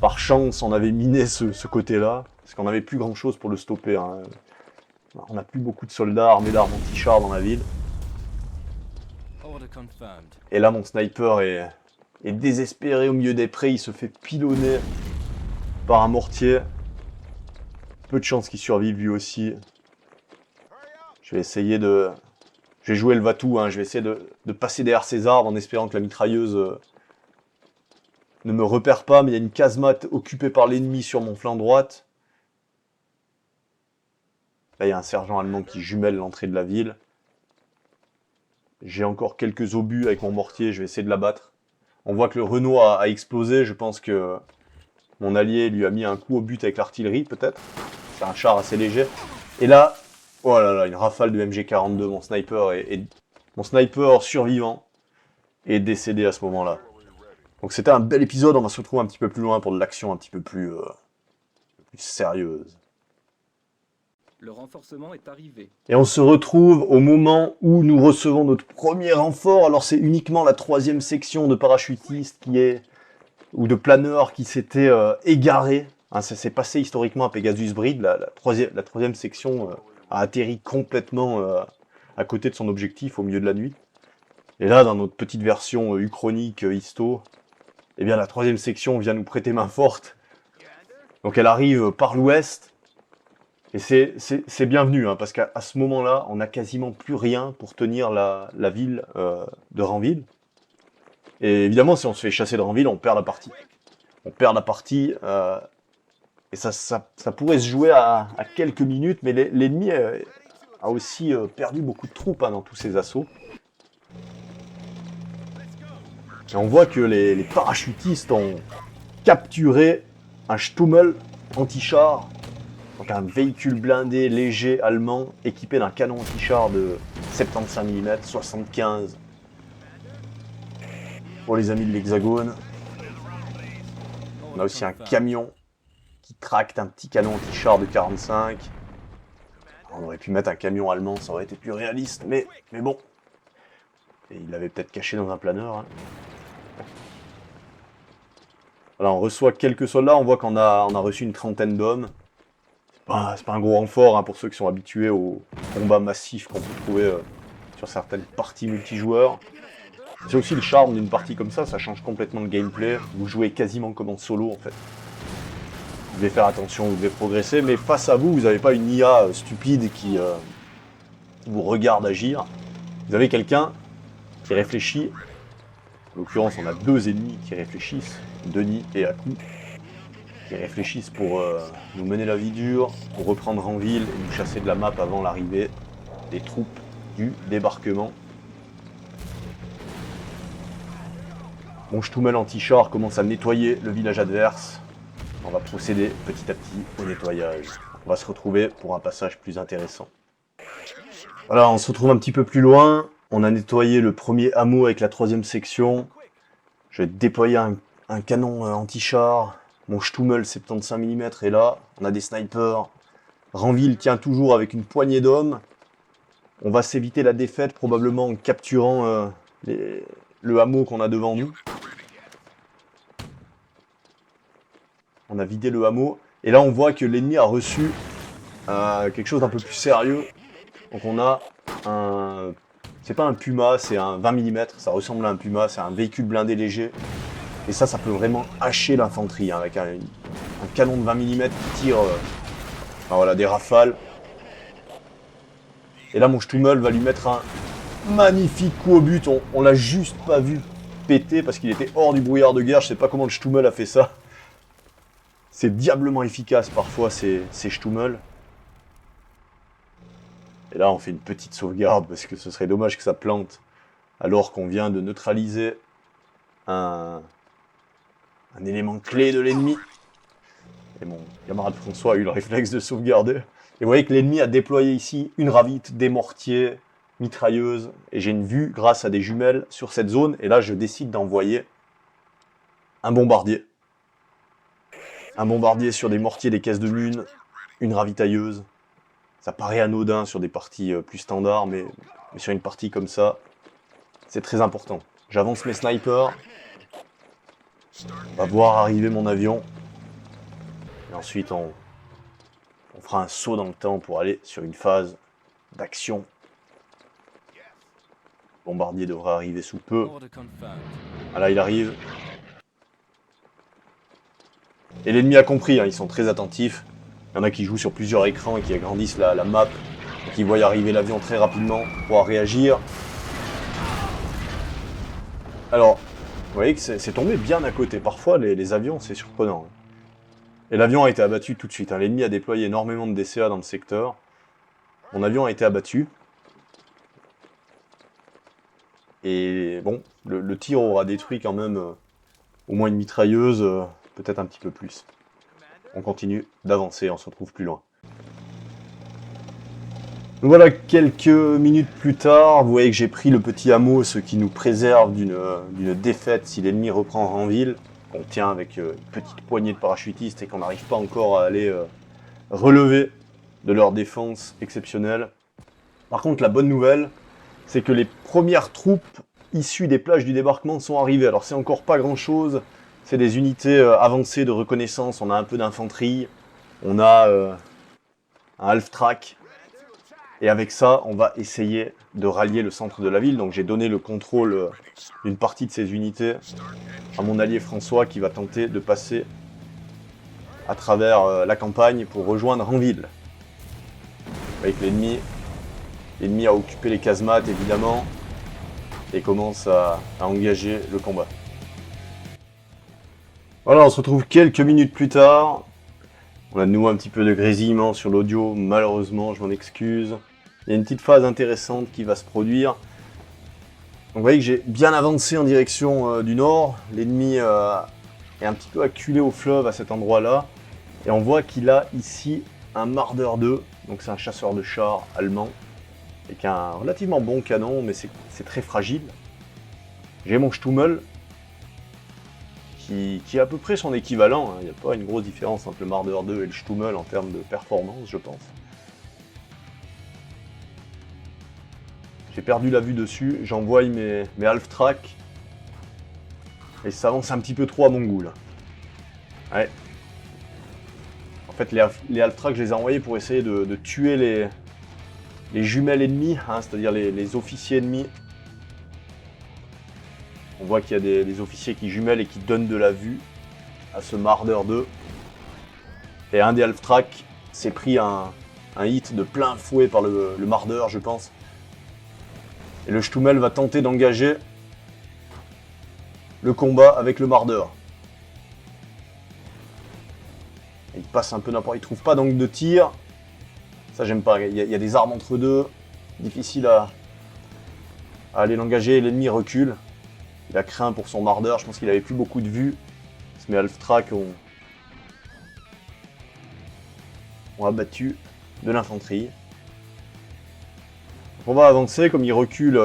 Par chance, on avait miné ce côté-là, parce qu'on n'avait plus grand-chose pour le stopper. Hein. On n'a plus beaucoup de soldats armés d'armes anti-chars dans la ville. Et là, mon sniper est désespéré au milieu des prés, il se fait pilonner par un mortier. Peu de chance qu'il survive lui aussi. Je vais essayer de... Je vais jouer le va-tout, hein. Je vais essayer de passer derrière ces arbres en espérant que la mitrailleuse ne me repère pas. Mais il y a une casemate occupée par l'ennemi sur mon flanc droite. Là, il y a un sergent allemand qui jumelle l'entrée de la ville. J'ai encore quelques obus avec mon mortier, je vais essayer de l'abattre. On voit que le Renault a explosé, je pense que mon allié lui a mis un coup au but avec l'artillerie, peut-être. C'est un char assez léger. Et là, oh là là, une rafale de MG42, mon sniper survivant est décédé à ce moment-là. Donc c'était un bel épisode, on va se retrouver un petit peu plus loin pour de l'action un petit peu plus sérieuse. Le renforcement est arrivé. Et on se retrouve au moment où nous recevons notre premier renfort. Alors c'est uniquement la 3e section de parachutistes ou de planeurs qui s'était égarée. Hein, ça s'est passé historiquement à Pegasus Bride. La 3e section a atterri complètement à côté de son objectif au milieu de la nuit. Et là, dans notre petite version uchronique histo, eh bien la 3e section vient nous prêter main forte. Donc elle arrive par l'ouest. Et c'est bienvenu, hein, parce qu'à ce moment-là, on n'a quasiment plus rien pour tenir la ville de Ranville. Et évidemment, si on se fait chasser de Ranville, on perd la partie. On perd la partie, et ça pourrait se jouer à quelques minutes, mais l'ennemi a aussi perdu beaucoup de troupes dans tous ces assauts. Et on voit que les parachutistes ont capturé un Stummel anti-char. Donc un véhicule blindé léger allemand équipé d'un canon anti-char de 75 mm, 75 pour les amis de l'Hexagone. On a aussi un camion qui tracte un petit canon anti-char de 45. On aurait pu mettre un camion allemand, ça aurait été plus réaliste, mais bon. Et il l'avait peut-être caché dans un planeur. Hein. Voilà, on reçoit quelques soldats, on voit qu'on a reçu une trentaine d'hommes. C'est pas un gros renfort hein, pour ceux qui sont habitués aux combats massifs qu'on peut trouver sur certaines parties multijoueurs. C'est aussi le charme d'une partie comme ça change complètement le gameplay. Vous jouez quasiment comme en solo en fait. Vous devez faire attention, vous devez progresser, mais face à vous, vous n'avez pas une IA stupide qui vous regarde agir. Vous avez quelqu'un qui réfléchit. En l'occurrence, on a 2 ennemis qui réfléchissent, Denis et Aku, qui réfléchissent pour nous mener la vie dure, pour reprendre Ranville et nous chasser de la map avant l'arrivée des troupes du débarquement. Mon Stummel anti-char commence à nettoyer le village adverse. On va procéder petit à petit au nettoyage. On va se retrouver pour un passage plus intéressant. Voilà, on se retrouve un petit peu plus loin. On a nettoyé le premier hameau avec la 3e section. Je vais déployer un canon anti-char. Mon Stummel 75 mm est là, on a des snipers. Ranville tient toujours avec une poignée d'hommes. On va s'éviter la défaite probablement en capturant le hameau qu'on a devant nous. On a vidé le hameau. Et là on voit que l'ennemi a reçu quelque chose d'un peu plus sérieux. Donc on a un... C'est pas un Puma, c'est un 20 mm. Ça ressemble à un Puma, c'est un véhicule blindé léger. Et ça peut vraiment hacher l'infanterie, hein, avec un canon de 20 mm qui tire voilà, des rafales. Et là, mon Stummel va lui mettre un magnifique coup au but. On l'a juste pas vu péter parce qu'il était hors du brouillard de guerre. Je sais pas comment le Stummel a fait ça. C'est diablement efficace parfois ces Stummel. Et là on fait une petite sauvegarde parce que ce serait dommage que ça plante alors qu'on vient de neutraliser un élément clé de l'ennemi. Et mon camarade François a eu le réflexe de sauvegarder. Et vous voyez que l'ennemi a déployé ici une ravite, des mortiers, mitrailleuses. Et j'ai une vue grâce à des jumelles sur cette zone. Et là, je décide d'envoyer un bombardier. Un bombardier sur des mortiers, des caisses de lune, une ravitailleuse. Ça paraît anodin sur des parties plus standards, mais sur une partie comme ça, c'est très important. J'avance mes snipers. On va voir arriver mon avion. Et ensuite, on fera un saut dans le temps pour aller sur une phase d'action. Le bombardier devrait arriver sous peu. Ah là, il arrive. Et l'ennemi a compris, hein, ils sont très attentifs. Il y en a qui jouent sur plusieurs écrans et qui agrandissent la map. Et qui voient arriver l'avion très rapidement pour pouvoir réagir. Alors, vous voyez que c'est tombé bien à côté. Parfois, les avions, c'est surprenant. Et l'avion a été abattu tout de suite. Hein. L'ennemi a déployé énormément de DCA dans le secteur. Mon avion a été abattu. Et bon, le tir aura détruit quand même au moins une mitrailleuse, peut-être un petit peu plus. On continue d'avancer, on se retrouve plus loin. Donc voilà, quelques minutes plus tard, vous voyez que j'ai pris le petit hameau, ce qui nous préserve d'une défaite si l'ennemi reprend Ranville. On tient avec une petite poignée de parachutistes et qu'on n'arrive pas encore à aller relever de leur défense exceptionnelle. Par contre, la bonne nouvelle, c'est que les premières troupes issues des plages du débarquement sont arrivées. Alors c'est encore pas grand chose, c'est des unités avancées de reconnaissance, on a un peu d'infanterie, on a un half-track. Et avec ça, on va essayer de rallier le centre de la ville. Donc j'ai donné le contrôle d'une partie de ces unités à mon allié François qui va tenter de passer à travers la campagne pour rejoindre Ranville. Vous voyez que l'ennemi a occupé les casemates évidemment et commence à engager le combat. Voilà, on se retrouve quelques minutes plus tard. On a de nouveau un petit peu de grésillement sur l'audio, malheureusement, je m'en excuse. Il y a une petite phase intéressante qui va se produire. Donc vous voyez que j'ai bien avancé en direction du nord. L'ennemi est un petit peu acculé au fleuve à cet endroit-là. Et on voit qu'il a ici un Marder 2. Donc c'est un chasseur de chars allemand. Avec un relativement bon canon, mais c'est très fragile. J'ai mon Stummel. Qui est à peu près son équivalent. Il n'y a pas une grosse différence entre le Marder 2 et le Stummel en termes de performance, je pense. J'ai perdu la vue dessus, j'envoie mes half-track. Et ça avance un petit peu trop à mon goût là. Ouais. En fait, les half-track, je les ai envoyés pour essayer de tuer les jumelles ennemies, hein, c'est-à-dire les officiers ennemis. On voit qu'il y a des officiers qui jumellent et qui donnent de la vue à ce Marder 2. Et un des half-track s'est pris un hit de plein fouet par le Marder, je pense. Et le Stummel va tenter d'engager le combat avec le Marder. Il passe un peu n'importe, il trouve pas d'angle de tir. Ça j'aime pas, il y a des armes entre deux, difficile à aller l'engager, l'ennemi recule. Il a craint pour son Marder, je pense qu'il avait plus beaucoup de vue. Mes half-track ont abattu de l'infanterie. On va avancer, comme il recule,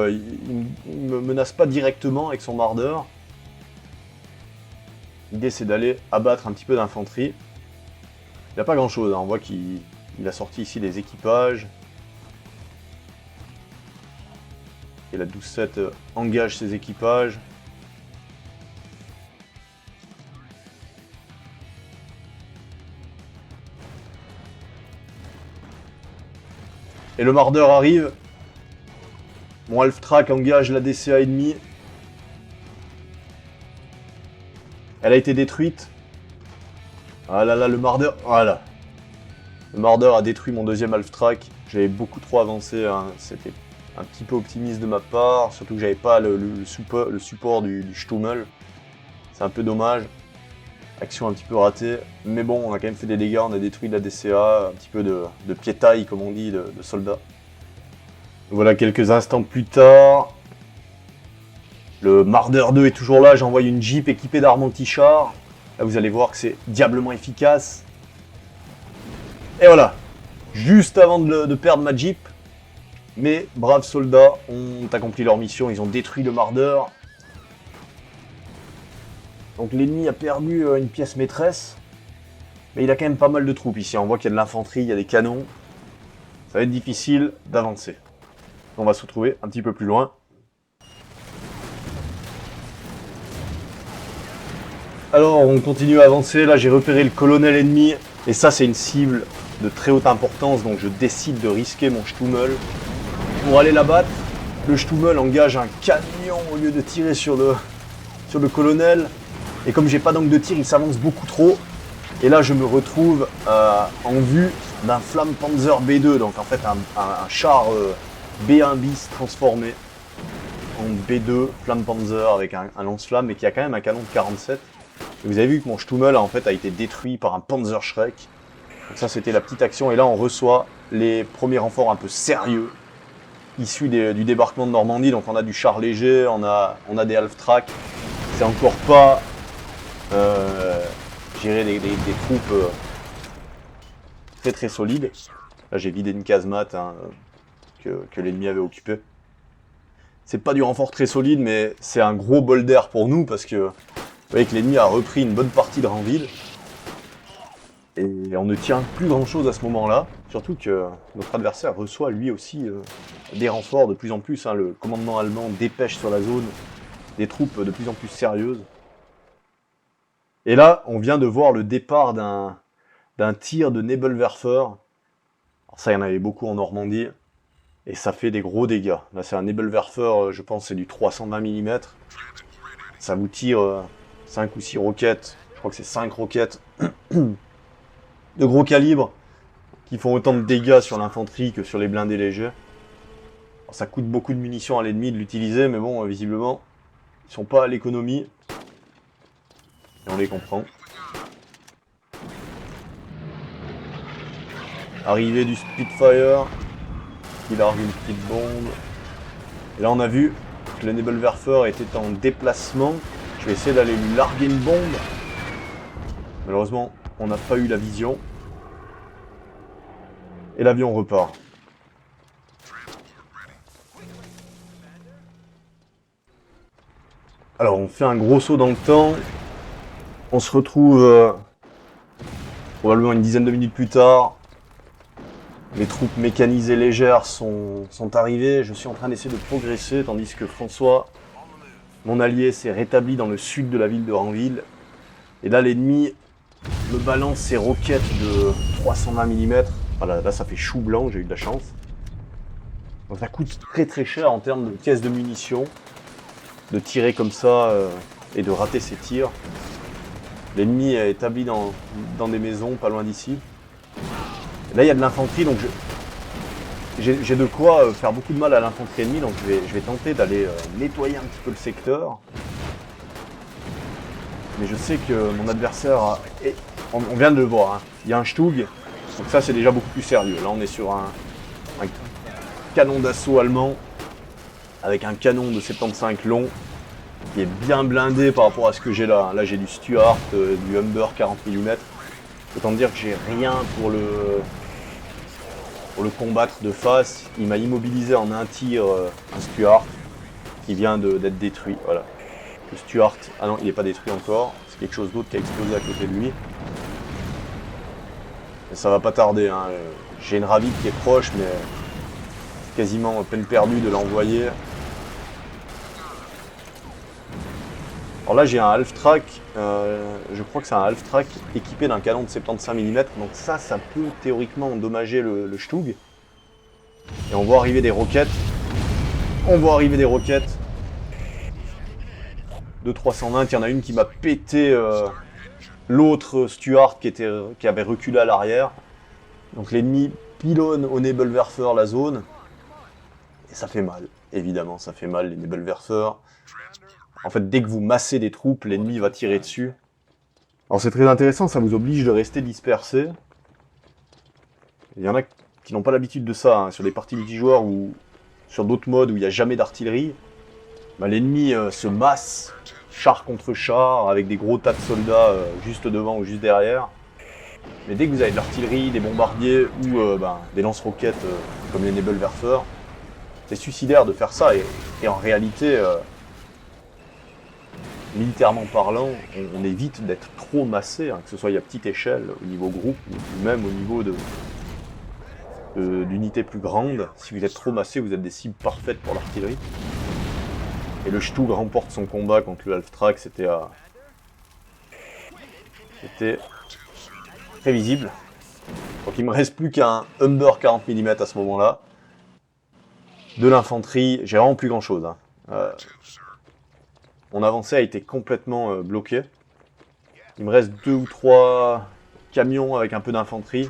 il ne me menace pas directement avec son Marder. L'idée c'est d'aller abattre un petit peu d'infanterie. Il n'y a pas grand chose, hein. On voit qu'il a sorti ici des équipages. Et la 12-7 engage ses équipages. Et le Marder arrive. Mon half-track engage la DCA ennemie. Elle a été détruite. Ah là là, le Marder. Voilà. Le Marder a détruit mon deuxième half-track. J'avais beaucoup trop avancé. Hein. C'était un petit peu optimiste de ma part. Surtout que j'avais pas le support du Stummel. C'est un peu dommage. Action un petit peu ratée, mais bon, on a quand même fait des dégâts, on a détruit de la DCA, un petit peu de piétaille, comme on dit, de soldats. Voilà, quelques instants plus tard, le Marder 2 est toujours là, j'envoie une Jeep équipée d'armes anti-char. Là, vous allez voir que c'est diablement efficace. Et voilà, juste avant de perdre ma Jeep, mes braves soldats ont accompli leur mission, ils ont détruit le Marder. Donc l'ennemi a perdu une pièce maîtresse, mais il a quand même pas mal de troupes ici. On voit qu'il y a de l'infanterie, il y a des canons. Ça va être difficile d'avancer. On va se retrouver un petit peu plus loin. Alors on continue à avancer, là j'ai repéré le colonel ennemi, et ça c'est une cible de très haute importance, donc je décide de risquer mon Stummel pour aller la battre. Le Stummel engage un camion au lieu de tirer sur le colonel. Et comme j'ai pas d'angle de tir, il s'avance beaucoup trop. Et là, je me retrouve en vue d'un Flampanzer B2, donc en fait un char B1 bis transformé en B2 Flampanzer avec un lance-flamme, mais qui a quand même un canon de 47. Et vous avez vu que mon Stummel en fait a été détruit par un Panzer Schreck. Donc ça, c'était la petite action. Et là, on reçoit les premiers renforts un peu sérieux issus du débarquement de Normandie. Donc on a du char léger, on a des half-track. C'est encore pas gérer des troupes très très solides. Là j'ai vidé une casemate que l'ennemi avait occupée. C'est pas du renfort très solide, mais c'est un gros bol d'air pour nous parce que vous voyez que l'ennemi a repris une bonne partie de Ranville. Et on ne tient plus grand chose à ce moment-là. Surtout que notre adversaire reçoit lui aussi des renforts de plus en plus. Le commandement allemand dépêche sur la zone des troupes de plus en plus sérieuses. Et là, on vient de voir le départ d'un tir de Nebelwerfer. Alors ça, il y en avait beaucoup en Normandie. Et ça fait des gros dégâts. Là, c'est un Nebelwerfer, je pense, c'est du 320 mm. Ça vous tire 5 ou 6 roquettes. Je crois que c'est 5 roquettes de gros calibre qui font autant de dégâts sur l'infanterie que sur les blindés légers. Alors, ça coûte beaucoup de munitions à l'ennemi de l'utiliser, mais bon, visiblement, ils sont pas à l'économie. Et on les comprend. Arrivée du Spitfire, qui largue une petite bombe. Et là on a vu que le Nebelwerfer était en déplacement. Je vais essayer d'aller lui larguer une bombe. Malheureusement, on n'a pas eu la vision. Et l'avion repart. Alors on fait un gros saut dans le temps. On se retrouve probablement une dizaine de minutes plus tard. Les troupes mécanisées légères sont arrivées. Je suis en train d'essayer de progresser, tandis que François, mon allié, s'est rétabli dans le sud de la ville de Ranville. Et là, l'ennemi me balance ses roquettes de 320 mm. Voilà, là, ça fait chou blanc, j'ai eu de la chance. Donc ça coûte très très cher en termes de caisse de munitions, de tirer comme ça et de rater ses tirs. L'ennemi est établi dans des maisons pas loin d'ici. Là, il y a de l'infanterie, donc j'ai de quoi faire beaucoup de mal à l'infanterie ennemie, donc je vais tenter d'aller nettoyer un petit peu le secteur. Mais je sais que mon adversaire, on vient de le voir, hein. Il y a un Stug, donc ça c'est déjà beaucoup plus sérieux. Là, on est sur un canon d'assaut allemand, avec un canon de 75 long, qui est bien blindé par rapport à ce que j'ai là. Là, j'ai du Stuart, du Humber 40 mm. Autant dire que j'ai rien pour le combattre de face. Il m'a immobilisé en un tir, un Stuart, qui vient d'être détruit. Voilà. Le Stuart, ah non, il n'est pas détruit encore. C'est quelque chose d'autre qui a explosé à côté de lui. Et ça va pas tarder, hein. J'ai une Ravite qui est proche, mais quasiment peine perdue de l'envoyer. Alors là, j'ai un half-track, je crois que c'est un half-track équipé d'un canon de 75 mm, donc ça peut théoriquement endommager le Stug. Et on voit arriver des roquettes. De 320, il y en a une qui m'a pété l'autre Stuart qui avait reculé à l'arrière. Donc l'ennemi pilonne au Nebelwerfer la zone. Et ça fait mal, évidemment, ça fait mal les Nebelwerfer. En fait, dès que vous massez des troupes, l'ennemi va tirer dessus. Alors c'est très intéressant, ça vous oblige de rester dispersé. Il y en a qui n'ont pas l'habitude de ça, hein, sur des parties multijoueurs ou sur d'autres modes où il n'y a jamais d'artillerie. Bah, l'ennemi se masse, char contre char, avec des gros tas de soldats juste devant ou juste derrière. Mais dès que vous avez de l'artillerie, des bombardiers ou des lance-roquettes comme les Nebelwerfer, c'est suicidaire de faire ça. Et en réalité, militairement parlant, on évite d'être trop massé, hein, que ce soit à petite échelle, au niveau groupe, ou même au niveau d'unités plus grandes. Si vous êtes trop massé, vous êtes des cibles parfaites pour l'artillerie. Et le Stug remporte son combat contre le Halftrack, c'était prévisible. Donc il me reste plus qu'un Humber 40 mm à ce moment-là. De l'infanterie, j'ai vraiment plus grand chose. Hein. Mon avancée a été complètement bloquée. Il me reste 2 ou 3 camions avec un peu d'infanterie.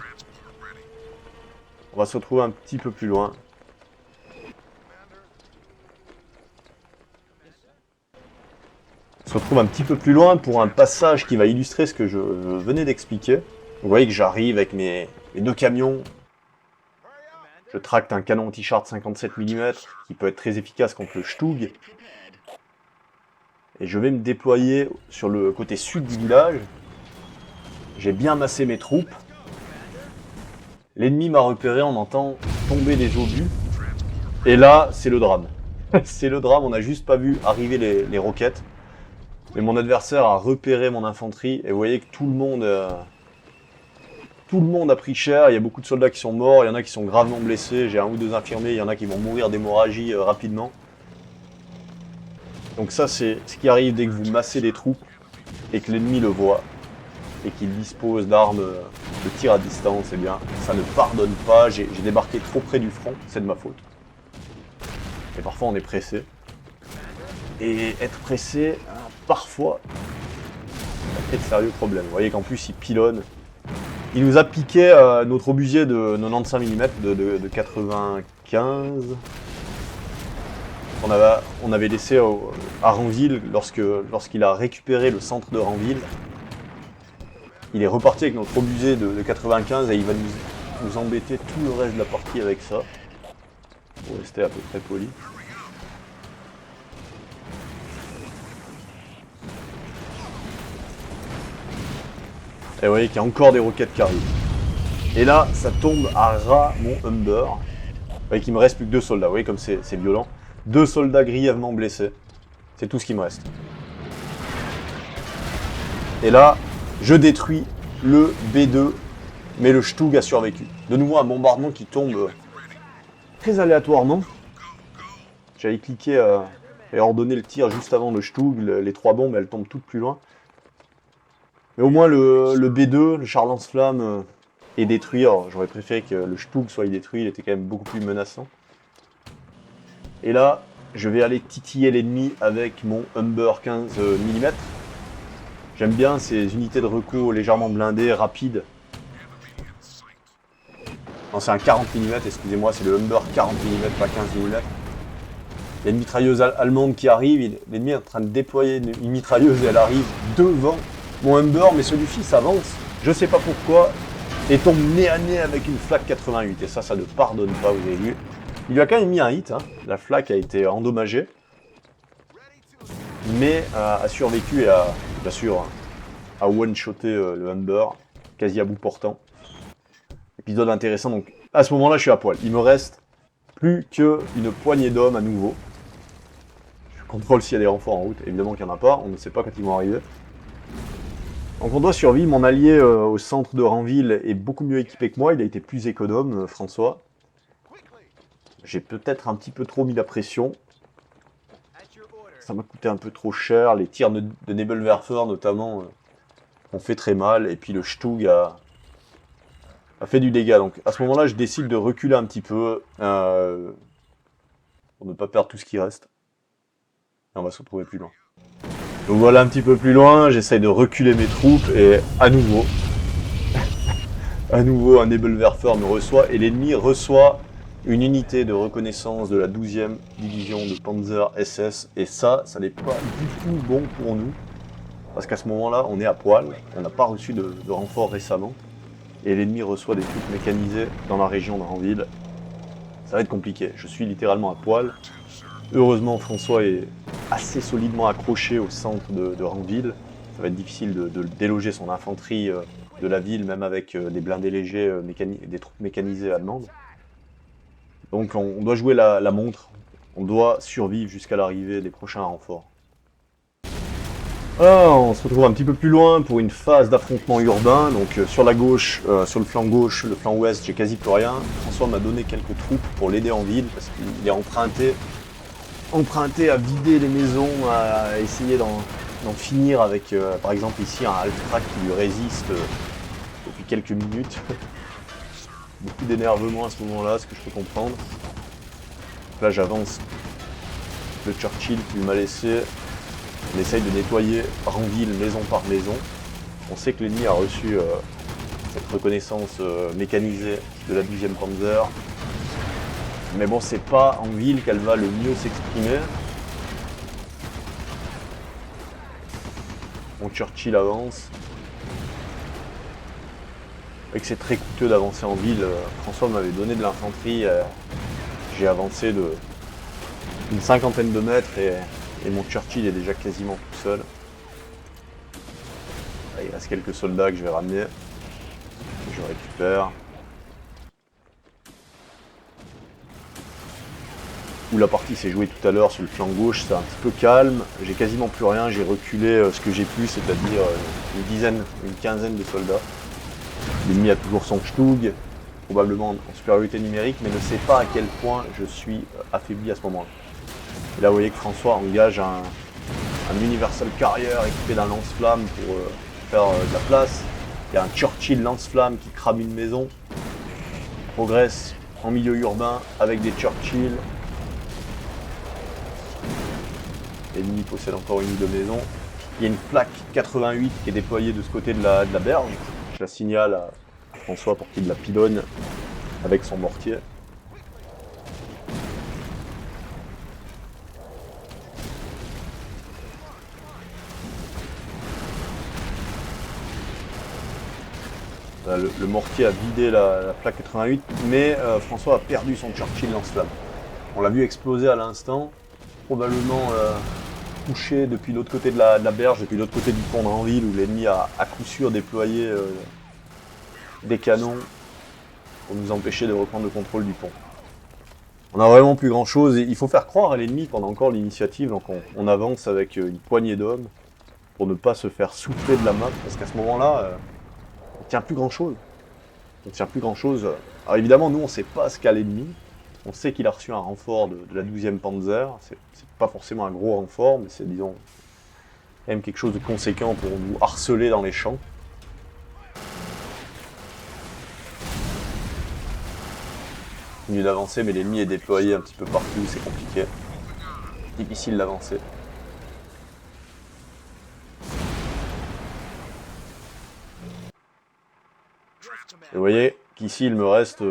On va se retrouver un petit peu plus loin. On se retrouve un petit peu plus loin pour un passage qui va illustrer ce que je venais d'expliquer. Vous voyez que j'arrive avec mes 2 camions. Je tracte un canon anti-char 57 mm qui peut être très efficace contre le Stug. Et je vais me déployer sur le côté sud du village. J'ai bien massé mes troupes. L'ennemi m'a repéré, on entend tomber des obus. Et là, c'est le drame. C'est le drame, on n'a juste pas vu arriver les roquettes. Mais mon adversaire a repéré mon infanterie. Et vous voyez que tout le monde a pris cher. Il y a beaucoup de soldats qui sont morts, il y en a qui sont gravement blessés. J'ai 1 ou 2 infirmiers, il y en a qui vont mourir d'hémorragie rapidement. Donc ça, c'est ce qui arrive dès que vous massez des troupes et que l'ennemi le voit et qu'il dispose d'armes de tir à distance. Eh bien, ça ne pardonne pas. J'ai débarqué trop près du front, c'est de ma faute. Et parfois, on est pressé. Et être pressé, parfois, ça crée de sérieux problèmes. Vous voyez qu'en plus, il pilonne. Il nous a piqué notre obusier de 95 mm de 95. On avait laissé à Ranville lorsqu'il a récupéré le centre de Ranville. Il est reparti avec notre obusier de 95 et il va nous embêter tout le reste de la partie avec ça. Pour rester à peu près poli. Et vous voyez qu'il y a encore des roquettes qui arrivent. Et là, ça tombe à ras mon Humber. Vous voyez qu'il me reste plus que 2 soldats. Vous voyez comme c'est violent. 2 soldats grièvement blessés. C'est tout ce qui me reste. Et là, je détruis le B2, mais le Stug a survécu. De nouveau, un bombardement qui tombe très aléatoirement. J'avais cliqué et ordonné le tir juste avant le Stug. Les 3 bombes, elles tombent toutes plus loin. Mais au moins, le B2, le char lance-flamme, est détruit. Alors, j'aurais préféré que le Stug soit détruit, il était quand même beaucoup plus menaçant. Et là, je vais aller titiller l'ennemi avec mon Humber 15 mm. J'aime bien ces unités de reco légèrement blindées, rapides. Non, c'est un 40 mm, excusez-moi, c'est le Humber 40 mm, pas 15 mm. Il y a une mitrailleuse allemande qui arrive, l'ennemi est en train de déployer une mitrailleuse et elle arrive devant mon Humber, mais celui-ci s'avance, je sais pas pourquoi, et tombe nez à nez avec une flak 88. Et ça ne pardonne pas, vous avez vu. Il lui a quand même mis un hit, hein. La flak a été endommagée, mais a survécu et a, bien sûr, a one-shoté le Humber, quasi à bout portant. Épisode intéressant, donc à ce moment-là, je suis à poil. Il me reste plus qu'une poignée d'hommes à nouveau. Je contrôle s'il y a des renforts en route, évidemment qu'il n'y en a pas, on ne sait pas quand ils vont arriver. Donc on doit survivre, mon allié au centre de Ranville est beaucoup mieux équipé que moi, il a été plus économe, François. J'ai peut-être un petit peu trop mis la pression. Ça m'a coûté un peu trop cher, les tirs de Nebelwerfer notamment ont fait très mal, et puis le Stug a fait du dégât. Donc à ce moment-là, je décide de reculer un petit peu pour ne pas perdre tout ce qui reste. Et on va se retrouver plus loin. Donc voilà un petit peu plus loin, j'essaye de reculer mes troupes et à nouveau un Nebelwerfer me reçoit et l'ennemi reçoit une unité de reconnaissance de la 12e division de Panzer SS et ça n'est pas du tout bon pour nous. parce qu'à ce moment-là, on est à poil, on n'a pas reçu de renfort récemment, et l'ennemi reçoit des troupes mécanisées dans la région de Ranville. Ça va être compliqué, je suis littéralement à poil. Heureusement, François est assez solidement accroché au centre de Ranville. Ça va être difficile de déloger son infanterie de la ville, même avec des blindés légers, des troupes mécanisées allemandes. Donc on doit jouer la montre, on doit survivre jusqu'à l'arrivée des prochains renforts. Alors, on se retrouve un petit peu plus loin pour une phase d'affrontement urbain. Donc sur la gauche, sur le flanc gauche, le flanc ouest, j'ai quasi plus rien. François m'a donné quelques troupes pour l'aider en ville parce qu'il est emprunté à vider les maisons, à essayer d'en finir avec, par exemple ici, un Halftrack qui lui résiste depuis quelques minutes. Beaucoup d'énervement à ce moment-là, ce que je peux comprendre. Donc là, j'avance le Churchill qu'il m'a laissé. On essaye de nettoyer Ranville maison par maison. On sait que l'ennemi a reçu cette reconnaissance mécanisée de la 12e Panzer. Mais bon, c'est pas en ville qu'elle va le mieux s'exprimer. Mon Churchill avance. Et que c'est très coûteux d'avancer en ville. François m'avait donné de l'infanterie. J'ai avancé d'une cinquantaine de mètres et mon Churchill est déjà quasiment tout seul. Là, il reste quelques soldats que je vais ramener. Je récupère. Où la partie s'est jouée tout à l'heure sur le flanc gauche, c'est un petit peu calme. J'ai quasiment plus rien, j'ai reculé ce que j'ai pu, c'est-à-dire une quinzaine de soldats. L'ennemi a toujours son Stug, probablement en supériorité numérique, mais ne sait pas à quel point je suis affaibli à ce moment-là. Et là, vous voyez que François engage un Universal Carrier équipé d'un lance-flamme pour faire de la place. Il y a un Churchill lance-flamme qui crame une maison. Progresse en milieu urbain avec des Churchill. L'ennemi possède encore une ou deux maisons. Il y a une plaque 88 qui est déployée de ce côté de la berge. Je la signale à François pour qu'il la pilonne avec son mortier. Là, le mortier a vidé la plaque 88, mais François a perdu son Churchill lance-flamme. On l'a vu exploser à l'instant, probablement touché depuis l'autre côté de la berge, depuis l'autre côté du pont de Ranville, où l'ennemi a à coup sûr déployé des canons pour nous empêcher de reprendre le contrôle du pont. On a vraiment plus grand chose, et il faut faire croire à l'ennemi qu'on a encore l'initiative, donc on avance avec une poignée d'hommes pour ne pas se faire souffler de la map, parce qu'à ce moment-là, on ne tient plus grand chose. On ne tient plus grand chose. Alors évidemment, nous on ne sait pas ce qu'a l'ennemi. On sait qu'il a reçu un renfort de la 12e Panzer. C'est pas forcément un gros renfort, mais c'est, disons, quand même quelque chose de conséquent pour nous harceler dans les champs. Continue d'avancer, mais l'ennemi est déployé un petit peu partout, c'est compliqué. Difficile d'avancer. Et vous voyez qu'ici il me reste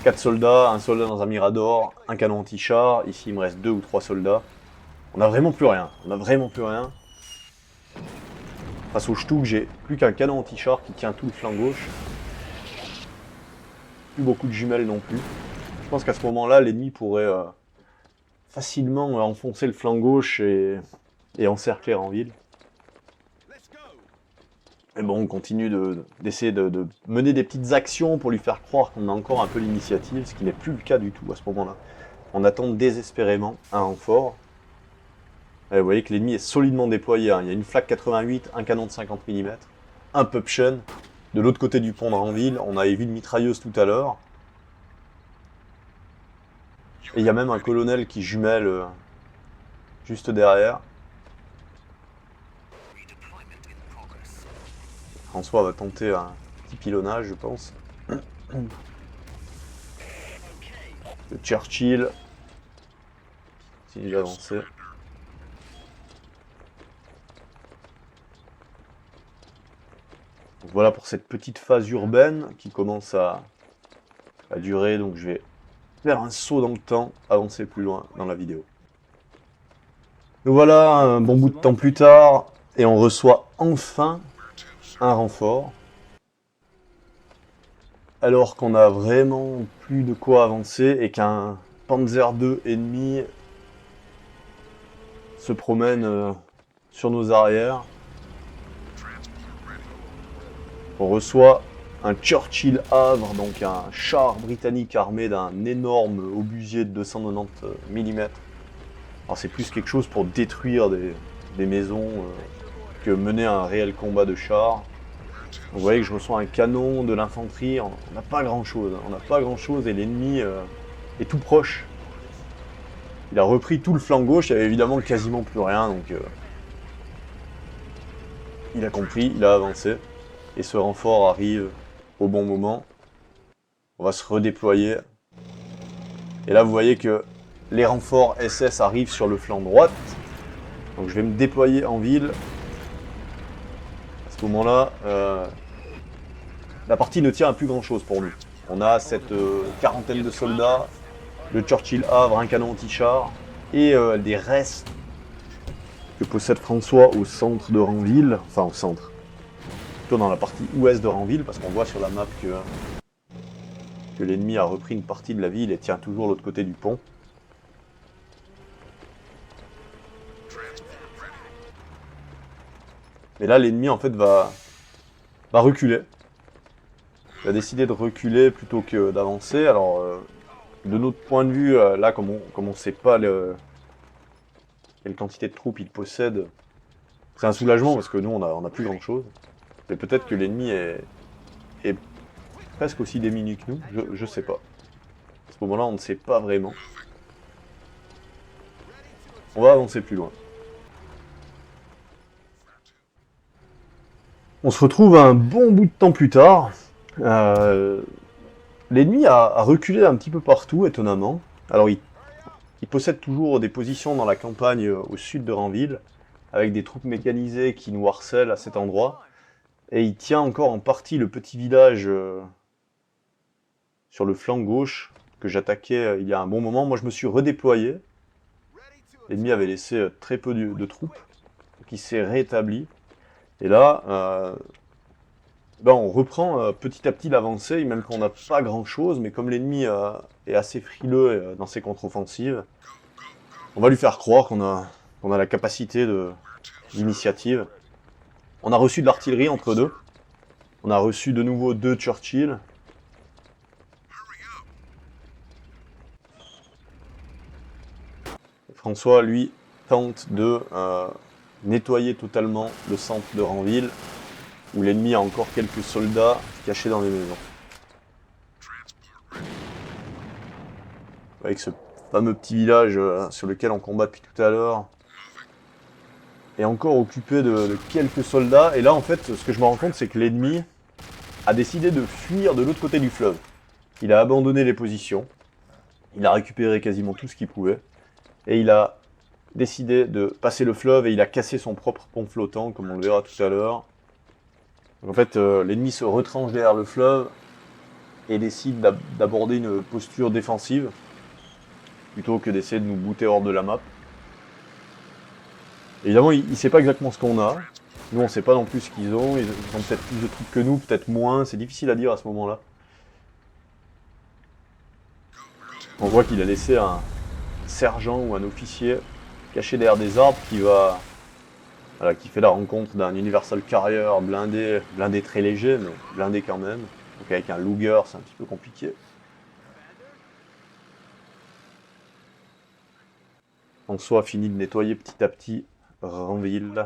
4 soldats, un soldat dans un mirador, un canon anti-char. Ici il me reste 2 ou 3 soldats. On n'a vraiment plus rien. On n'a vraiment plus rien. Face au Stug, j'ai plus qu'un canon anti-char qui tient tout le flanc gauche. Plus beaucoup de jumelles non plus. Je pense qu'à ce moment-là, l'ennemi pourrait facilement enfoncer le flanc gauche et encercler Ranville. Mais bon, on continue d'essayer de mener des petites actions pour lui faire croire qu'on a encore un peu l'initiative, ce qui n'est plus le cas du tout à ce moment-là. On attend désespérément un renfort. Et vous voyez que l'ennemi est solidement déployé, hein. Il y a une flak 88, un canon de 50 mm, un Pupchen. De l'autre côté du pont de Ranville, on avait vu une mitrailleuse tout à l'heure. Et il y a même un colonel qui jumelle juste derrière. François va tenter un petit pilonnage, je pense. Le Churchill. Si j'ai avancé. Donc voilà pour cette petite phase urbaine qui commence à durer. Donc je vais faire un saut dans le temps, avancer plus loin dans la vidéo. Nous voilà un bon bout de temps plus tard. Et on reçoit enfin un renfort. Alors qu'on a vraiment plus de quoi avancer et qu'un Panzer II ennemi se promène sur nos arrières. On reçoit un Churchill Havre, donc un char britannique armé d'un énorme obusier de 290 mm. Alors c'est plus quelque chose pour détruire des maisons que mener un réel combat de chars. Vous voyez que je reçois un canon, de l'infanterie, on n'a pas grand chose. On n'a pas grand chose et l'ennemi est tout proche. Il a repris tout le flanc gauche, il n'y avait évidemment quasiment plus rien, donc il a compris, il a avancé. Et ce renfort arrive au bon moment. On va se redéployer. Et là, vous voyez que les renforts SS arrivent sur le flanc droit. Donc je vais me déployer en ville. À ce moment-là, la partie ne tient à plus grand-chose pour nous. On a cette quarantaine de soldats, le Churchill Havre, un canon anti-char, et des restes que possède François au centre de Ranville. Enfin, au centre. Plutôt dans la partie ouest de Ranville, parce qu'on voit sur la map que l'ennemi a repris une partie de la ville et tient toujours l'autre côté du pont. Mais là, l'ennemi en fait va reculer. Il a décidé de reculer plutôt que d'avancer. Alors, de notre point de vue, là, comme on sait pas quelle quantité de troupes il possède, c'est un soulagement parce que nous, on a plus grand chose. Mais peut-être que l'ennemi est presque aussi démuni que nous, je sais pas. À ce moment-là, on ne sait pas vraiment. On va avancer plus loin. On se retrouve un bon bout de temps plus tard. L'ennemi a reculé un petit peu partout, étonnamment. Alors, il possède toujours des positions dans la campagne au sud de Ranville, avec des troupes mécanisées qui nous harcèlent à cet endroit. Et il tient encore en partie le petit village sur le flanc gauche que j'attaquais il y a un bon moment. Moi, je me suis redéployé. L'ennemi avait laissé très peu de troupes, donc il s'est rétabli. Et là, on reprend petit à petit l'avancée, même quand on n'a pas grand-chose, mais comme l'ennemi est assez frileux dans ses contre-offensives, on va lui faire croire qu'on a la capacité d'initiative. On a reçu de l'artillerie entre deux. On a reçu de nouveau 2 Churchill. François, lui, tente de nettoyer totalement le centre de Ranville, où l'ennemi a encore quelques soldats cachés dans les maisons. Avec ce fameux petit village sur lequel on combat depuis tout à l'heure, est encore occupé de quelques soldats. Et là, en fait, ce que je me rends compte, c'est que l'ennemi a décidé de fuir de l'autre côté du fleuve. Il a abandonné les positions, il a récupéré quasiment tout ce qu'il pouvait, et il a décidé de passer le fleuve et il a cassé son propre pont flottant, comme on le verra tout à l'heure. En fait, l'ennemi se retranche derrière le fleuve et décide d'aborder une posture défensive, plutôt que d'essayer de nous bouter hors de la map. Évidemment, il ne sait pas exactement ce qu'on a. Nous, on ne sait pas non plus ce qu'ils ont. Ils ont peut-être plus de troupes que nous, peut-être moins. C'est difficile à dire à ce moment-là. On voit qu'il a laissé un sergent ou un officier caché derrière des arbres qui fait la rencontre d'un Universal Carrier blindé très léger, mais blindé quand même. Donc avec un Luger, c'est un petit peu compliqué. François finit de nettoyer petit à petit Ranville.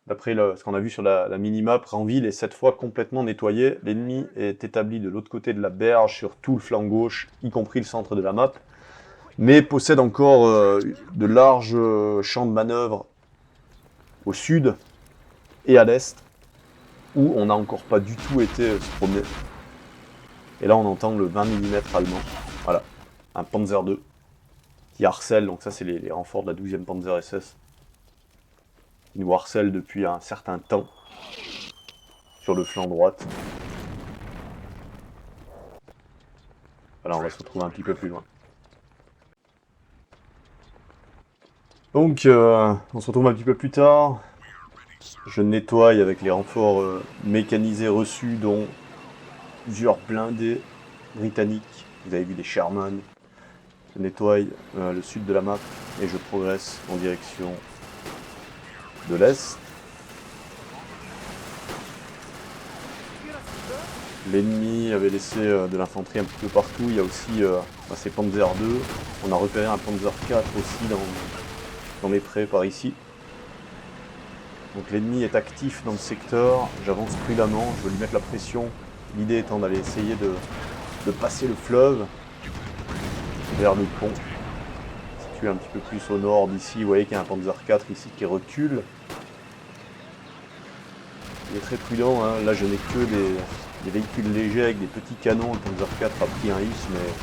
D'après ce qu'on a vu sur la minimap, Ranville est cette fois complètement nettoyé. L'ennemi est établi de l'autre côté de la berge, sur tout le flanc gauche, y compris le centre de la map, mais possède encore de larges champs de manœuvre au sud et à l'est, où on n'a encore pas du tout été se promener. Et là, on entend le 20 mm allemand. Voilà, un Panzer II qui harcèle. Donc ça, c'est les renforts de la 12e Panzer SS. Qui nous harcèlent depuis un certain temps sur le flanc droit. Voilà, on va se retrouver un petit peu plus loin. Donc, on se retrouve un petit peu plus tard. Je nettoie avec les renforts mécanisés reçus, dont plusieurs blindés britanniques. Vous avez vu des Sherman. Je nettoie le sud de la map et je progresse en direction de l'est. L'ennemi avait laissé de l'infanterie un petit peu partout. Il y a aussi ces Panzer 2. On a repéré un Panzer 4 aussi dans les prés par ici. Donc l'ennemi est actif dans le secteur. J'avance prudemment, je veux lui mettre la pression. L'idée étant d'aller essayer de passer le fleuve vers le pont. Situé un petit peu plus au nord d'ici. Vous voyez qu'il y a un Panzer 4 ici qui recule. Il est très prudent, hein. Là je n'ai que des véhicules légers avec des petits canons. Le Panzer 4 a pris un hit, mais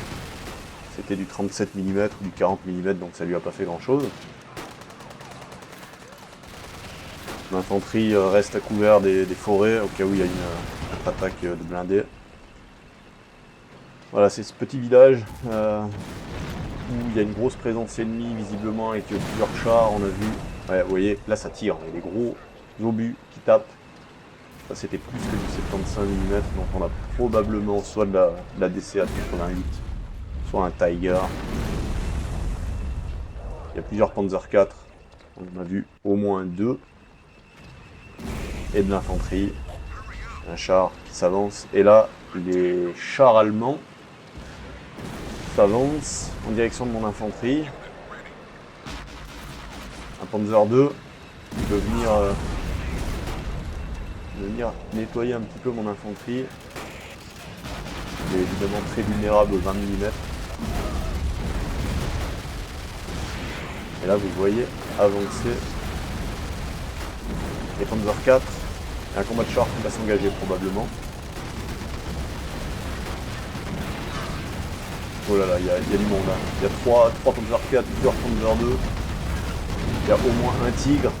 c'était du 37 mm ou du 40 mm, donc ça lui a pas fait grand chose. L'infanterie reste à couvert des forêts au cas où il y a une attaque de blindés. Voilà, c'est ce petit village où il y a une grosse présence ennemie visiblement avec plusieurs chars, on a vu. Ouais, vous voyez, là ça tire, il y a des gros obus qui tapent. Ça c'était plus que du 75 mm, donc on a probablement soit de la DCA 88, soit un Tiger. Il y a plusieurs Panzer 4, on a vu au moins 2. Et de l'infanterie, un char qui s'avance. Et là, les chars allemands s'avancent en direction de mon infanterie. Un Panzer 2 qui peut venir nettoyer un petit peu mon infanterie. Il est évidemment très vulnérable aux 20 mm. Et là, vous voyez avancer les Panzer 4. Il y a un combat de chars qui va s'engager probablement. Oh là là, il y a du monde. Hein. Il y a 3 Panzer 4, plusieurs Panzer 2. Il y a au moins un Tigre.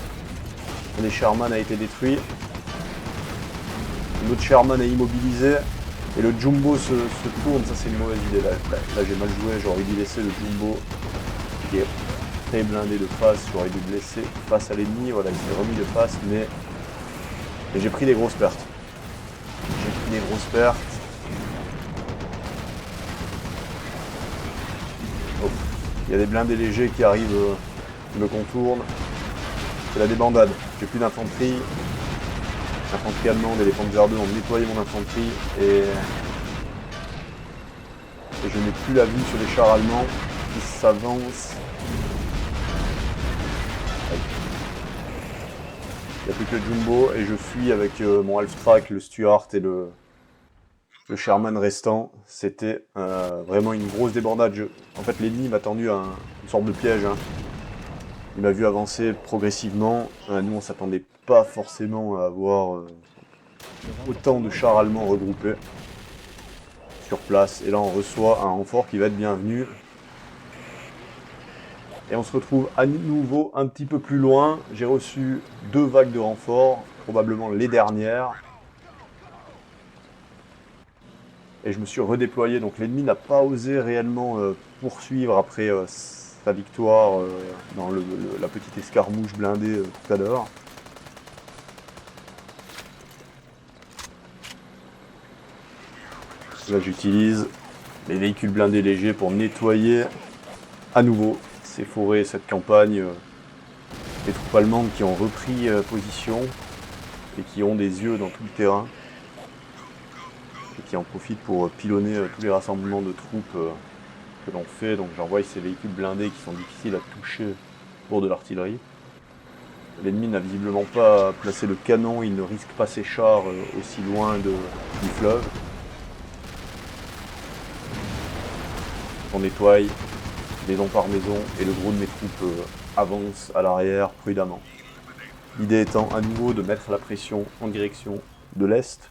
Un des Sherman a été détruit. L'autre Sherman est immobilisé. Et le Jumbo se tourne. Ça, c'est une mauvaise idée. Là j'ai mal joué. J'aurais dû laisser le Jumbo qui est très blindé de face. J'aurais dû le laisser face à l'ennemi. Voilà, il s'est remis de face. Mais j'ai pris des grosses pertes. Oh. Il y a des blindés légers qui arrivent, qui me contournent. C'est la débandade. J'ai plus d'infanterie. L'infanterie allemande et les Panzer 2 ont nettoyé mon infanterie et je n'ai plus la vue sur les chars allemands qui s'avancent. Il n'y a plus que le Jumbo et je fuis avec mon Half-Track, le Stuart et le Sherman restant. C'était vraiment une grosse débandade. En fait, l'ennemi m'a tendu une sorte de piège. Hein. Il m'a vu avancer progressivement. Nous, on s'attendait pas forcément à avoir autant de chars allemands regroupés sur place. Et là, on reçoit un renfort qui va être bienvenu. Et on se retrouve à nouveau un petit peu plus loin. J'ai reçu 2 vagues de renforts, probablement les dernières. Et je me suis redéployé. Donc l'ennemi n'a pas osé réellement poursuivre après sa victoire dans la petite escarmouche blindée tout à l'heure. Là j'utilise les véhicules blindés légers pour nettoyer à nouveau ces forêts, cette campagne. Les troupes allemandes qui ont repris position et qui ont des yeux dans tout le terrain. Et qui en profitent pour pilonner tous les rassemblements de troupes que l'on fait. Donc j'envoie ces véhicules blindés qui sont difficiles à toucher pour de l'artillerie. L'ennemi n'a visiblement pas placé le canon, il ne risque pas ses chars aussi loin du fleuve. On nettoie maison par maison et le gros de mes troupes avance à l'arrière prudemment. L'idée étant à nouveau de mettre la pression en direction de l'est,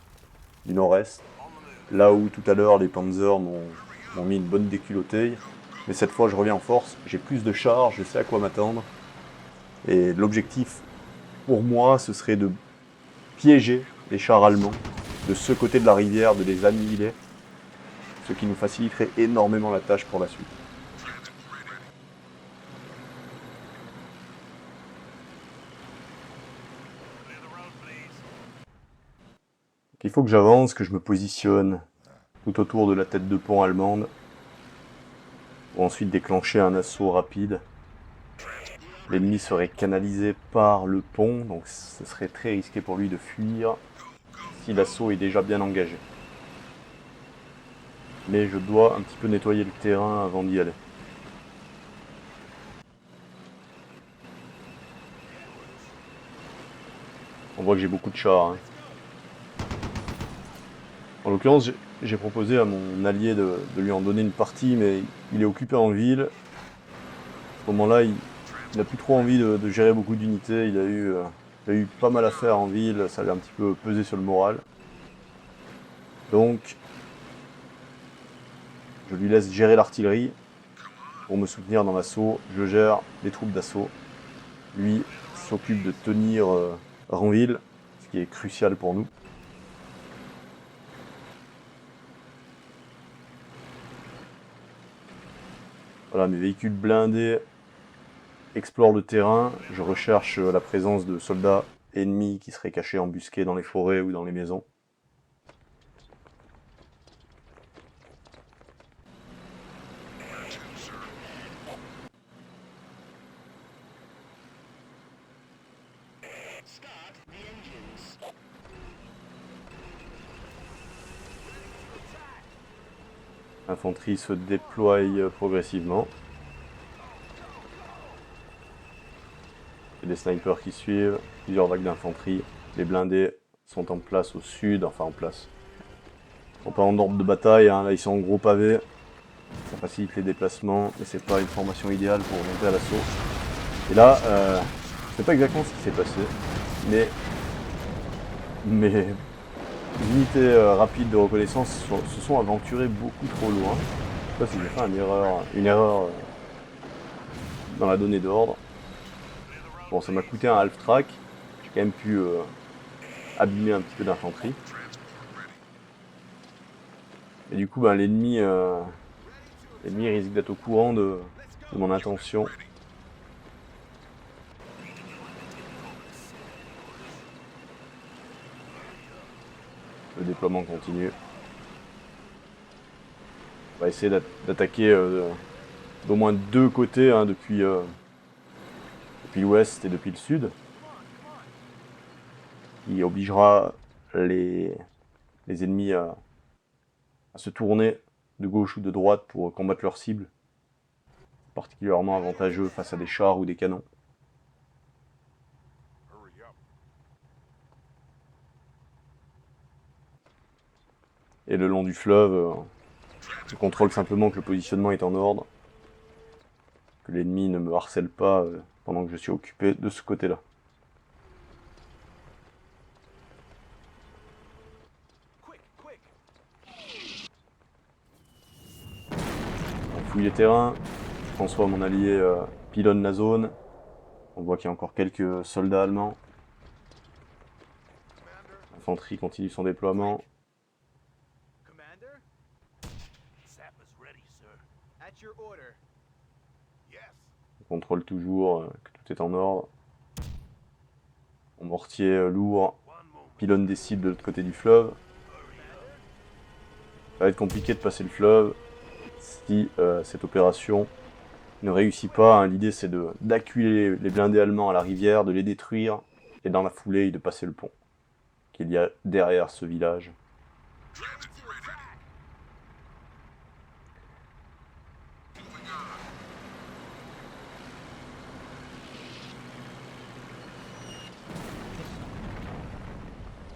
du nord-est, là où tout à l'heure les Panzers m'ont mis une bonne déculottée. Mais cette fois je reviens en force, j'ai plus de chars, je sais à quoi m'attendre. Et l'objectif pour moi ce serait de piéger les chars allemands de ce côté de la rivière, de les annihiler, ce qui nous faciliterait énormément la tâche pour la suite. Il faut que j'avance, que je me positionne tout autour de la tête de pont allemande pour ensuite déclencher un assaut rapide. L'ennemi serait canalisé par le pont, donc ce serait très risqué pour lui de fuir si l'assaut est déjà bien engagé. Mais je dois un petit peu nettoyer le terrain avant d'y aller. On voit que j'ai beaucoup de chars. En l'occurrence, j'ai proposé à mon allié de lui en donner une partie, mais il est occupé en ville. À ce moment-là, il n'a plus trop envie de gérer beaucoup d'unités. Il a eu pas mal à faire en ville, ça lui a un petit peu pesé sur le moral. Donc, je lui laisse gérer l'artillerie pour me soutenir dans l'assaut. Je gère les troupes d'assaut. Lui s'occupe de tenir Ranville, ce qui est crucial pour nous. Voilà, mes véhicules blindés explorent le terrain. Je recherche la présence de soldats ennemis qui seraient cachés embusqués dans les forêts ou dans les maisons. L'infanterie se déploie progressivement. Il y a des snipers qui suivent, plusieurs vagues d'infanterie. Les blindés sont en place au sud, enfin en place. Ils sont pas en ordre de bataille, hein. Là ils sont en gros pavés. Ça facilite les déplacements, mais c'est pas une formation idéale pour monter à l'assaut. Et là, je sais pas exactement ce qui s'est passé, mais mes unités rapides de reconnaissance se sont aventurées beaucoup trop loin. Je sais pas si j'ai fait une erreur dans la donnée d'ordre. Bon, ça m'a coûté un half track. J'ai quand même pu abîmer un petit peu d'infanterie. Et du coup, ben, l'ennemi risque d'être au courant de mon intention. Le déploiement continue. On va essayer d'attaquer d'au moins deux côtés, hein, depuis l'ouest et depuis le sud. Qui obligera les ennemis à se tourner de gauche ou de droite pour combattre leur cible. Particulièrement avantageux face à des chars ou des canons. Et le long du fleuve, je contrôle simplement que le positionnement est en ordre. Que l'ennemi ne me harcèle pas pendant que je suis occupé de ce côté-là. On fouille les terrains. François, mon allié, pilonne la zone. On voit qu'il y a encore quelques soldats allemands. L'infanterie continue son déploiement. On contrôle toujours que tout est en ordre. Mon mortier lourd pilonne des cibles de l'autre côté du fleuve. Ça va être compliqué de passer le fleuve si cette opération ne réussit pas. Hein. L'idée c'est d'acculer les blindés allemands à la rivière, de les détruire et dans la foulée de passer le pont qu'il y a derrière ce village.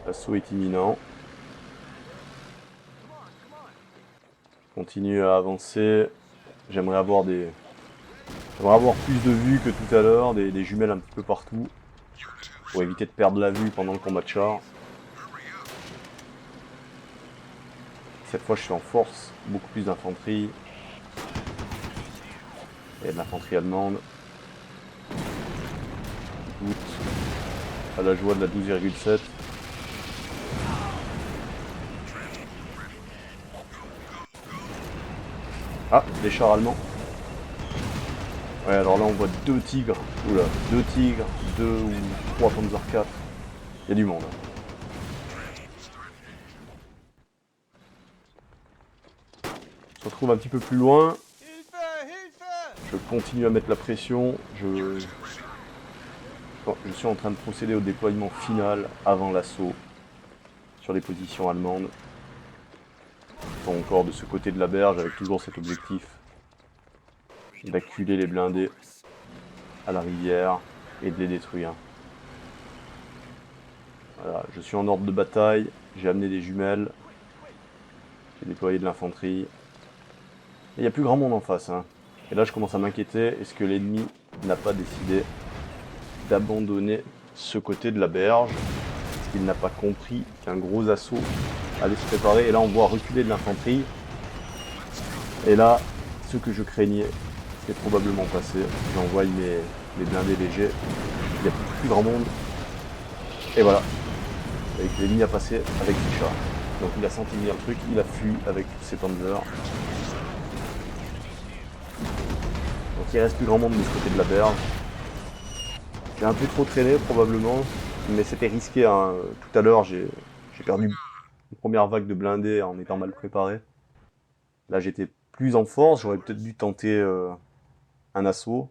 L'assaut est imminent. Continue à avancer. J'aimerais avoir plus de vue que tout à l'heure, des jumelles un petit peu partout, pour éviter de perdre la vue pendant le combat de char. Cette fois je suis en force, beaucoup plus d'infanterie. Et de l'infanterie allemande. Écoute, à la joie de la 12,7. Ah, des chars allemands. Ouais, alors là on voit deux tigres. Oula, deux tigres, deux ou trois Panzer IV. Il y a du monde. se retrouve un petit peu plus loin. Je continue à mettre la pression. Je suis en train de procéder au déploiement final avant l'assaut sur les positions allemandes. Pas encore de ce côté de la berge avec toujours cet objectif d'acculer les blindés à la rivière et de les détruire. Voilà, je suis en ordre de bataille, j'ai amené des jumelles, j'ai déployé de l'infanterie. Il n'y a plus grand monde en face, hein. Et là je commence à m'inquiéter, est-ce que l'ennemi n'a pas décidé d'abandonner ce côté de la berge? Est-ce qu'il n'a pas compris qu'un gros assaut allait se préparer? Et là on voit reculer de l'infanterie. Et là, ce que je craignais est probablement passé. J'envoie mes blindés légers, il n'y a plus grand monde. Et voilà, avec l'ennemi à passer avec les chars. Donc il a senti venir le truc, il a fui avec ses panzers. Donc il reste plus grand monde de ce côté de la berge. J'ai un peu trop traîné probablement, mais c'était risqué, hein. Tout à l'heure j'ai perdu une première vague de blindés en étant mal préparé. Là j'étais plus en force, j'aurais peut-être dû tenter un assaut.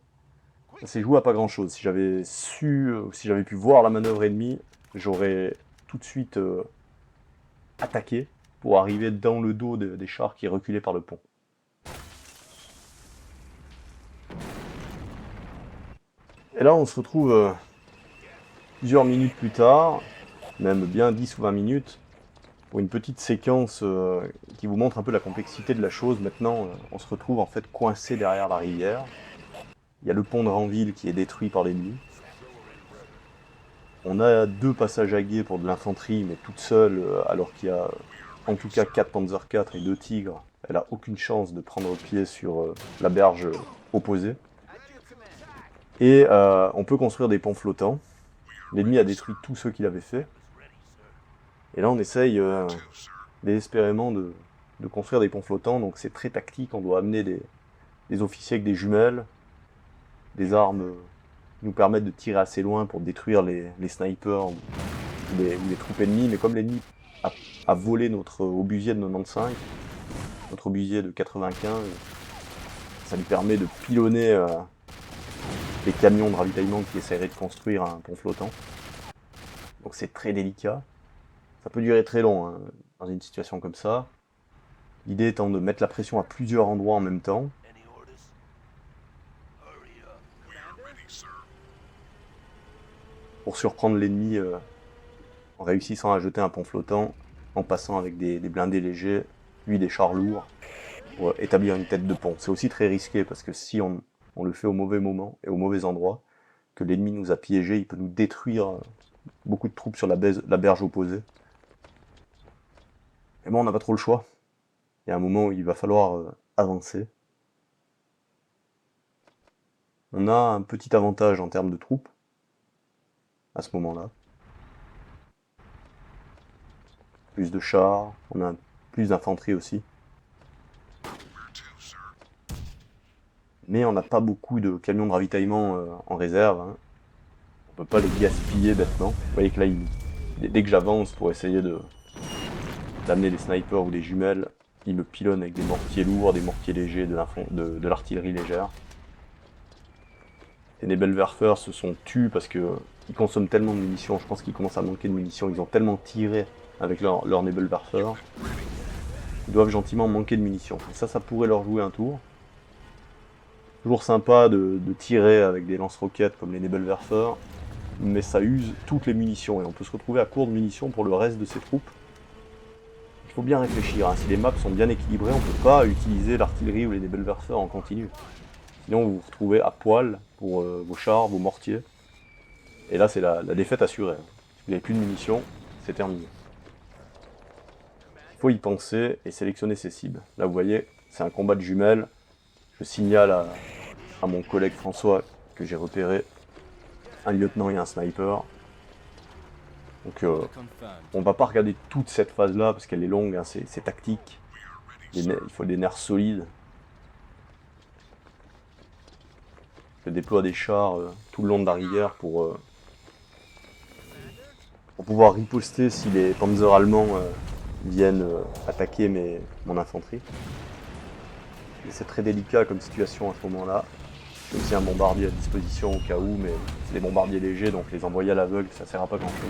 Ça s'est joué à pas grand chose. Si j'avais pu voir la manœuvre ennemie, j'aurais tout de suite attaqué pour arriver dans le dos des chars qui reculaient par le pont. Et là on se retrouve plusieurs minutes plus tard, même bien 10 ou 20 minutes, pour une petite séquence qui vous montre un peu la complexité de la chose. Maintenant on se retrouve en fait coincé derrière la rivière. Il y a le pont de Ranville qui est détruit par l'ennemi. On a 2 passages à guet pour de l'infanterie, mais toute seule, alors qu'il y a en tout cas 4 Panzer IV et 2 Tigres. Elle a aucune chance de prendre pied sur la berge opposée. Et on peut construire des ponts flottants. L'ennemi a détruit tous ceux qu'il avait fait. Et là on essaye désespérément de construire des ponts flottants, donc c'est très tactique. On doit amener des officiers avec des jumelles, des armes qui nous permettent de tirer assez loin pour détruire les snipers ou les troupes ennemies. Mais comme l'ennemi a volé notre obusier de 95, notre obusier de 95, ça lui permet de pilonner les camions de ravitaillement qui essaieraient de construire un pont flottant. Donc c'est très délicat. Ça peut durer très long, hein, dans une situation comme ça. L'idée étant de mettre la pression à plusieurs endroits en même temps. Pour surprendre l'ennemi en réussissant à jeter un pont flottant, en passant avec des blindés légers, lui des chars lourds, pour établir une tête de pont. C'est aussi très risqué parce que si on le fait au mauvais moment et au mauvais endroit, que l'ennemi nous a piégés, il peut nous détruire beaucoup de troupes sur la berge opposée. Et bon, on n'a pas trop le choix. Il y a un moment où il va falloir avancer. On a un petit avantage en termes de troupes, à ce moment-là. Plus de chars, on a plus d'infanterie aussi. Mais on n'a pas beaucoup de camions de ravitaillement en réserve, hein. On peut pas les gaspiller bêtement. Vous voyez que là, dès que j'avance pour essayer d'amener des snipers ou des jumelles, il me pilonne avec des mortiers lourds, des mortiers légers, de l'artillerie légère. Les Nebelwerfer se sont tus parce qu'ils consomment tellement de munitions, je pense qu'ils commencent à manquer de munitions, ils ont tellement tiré avec leur Nebelwerfer. Ils doivent gentiment manquer de munitions. Et ça pourrait leur jouer un tour. Toujours sympa de tirer avec des lance-roquettes comme les Nebelwerfer, mais ça use toutes les munitions et on peut se retrouver à court de munitions pour le reste de ses troupes. Il faut bien réfléchir, hein. Si les maps sont bien équilibrées, on ne peut pas utiliser l'artillerie ou les Nebelwerfer en continu. Sinon vous vous retrouvez à poil pour vos chars, vos mortiers. Et là c'est la défaite assurée. Si vous n'avez plus de munitions, c'est terminé. Il faut y penser et sélectionner ses cibles. Là vous voyez, c'est un combat de jumelles. Je signale à mon collègue François que j'ai repéré un lieutenant et un sniper. Donc on va pas regarder toute cette phase là parce qu'elle est longue, hein, c'est tactique. Il faut des nerfs solides. Je déploie des chars tout le long de la rivière pour pouvoir riposter si les panzers allemands viennent attaquer mon infanterie. Et c'est très délicat comme situation à ce moment-là. J'ai aussi un bombardier à disposition au cas où, mais c'est des bombardiers légers, donc les envoyer à l'aveugle, ça sert à pas grand-chose.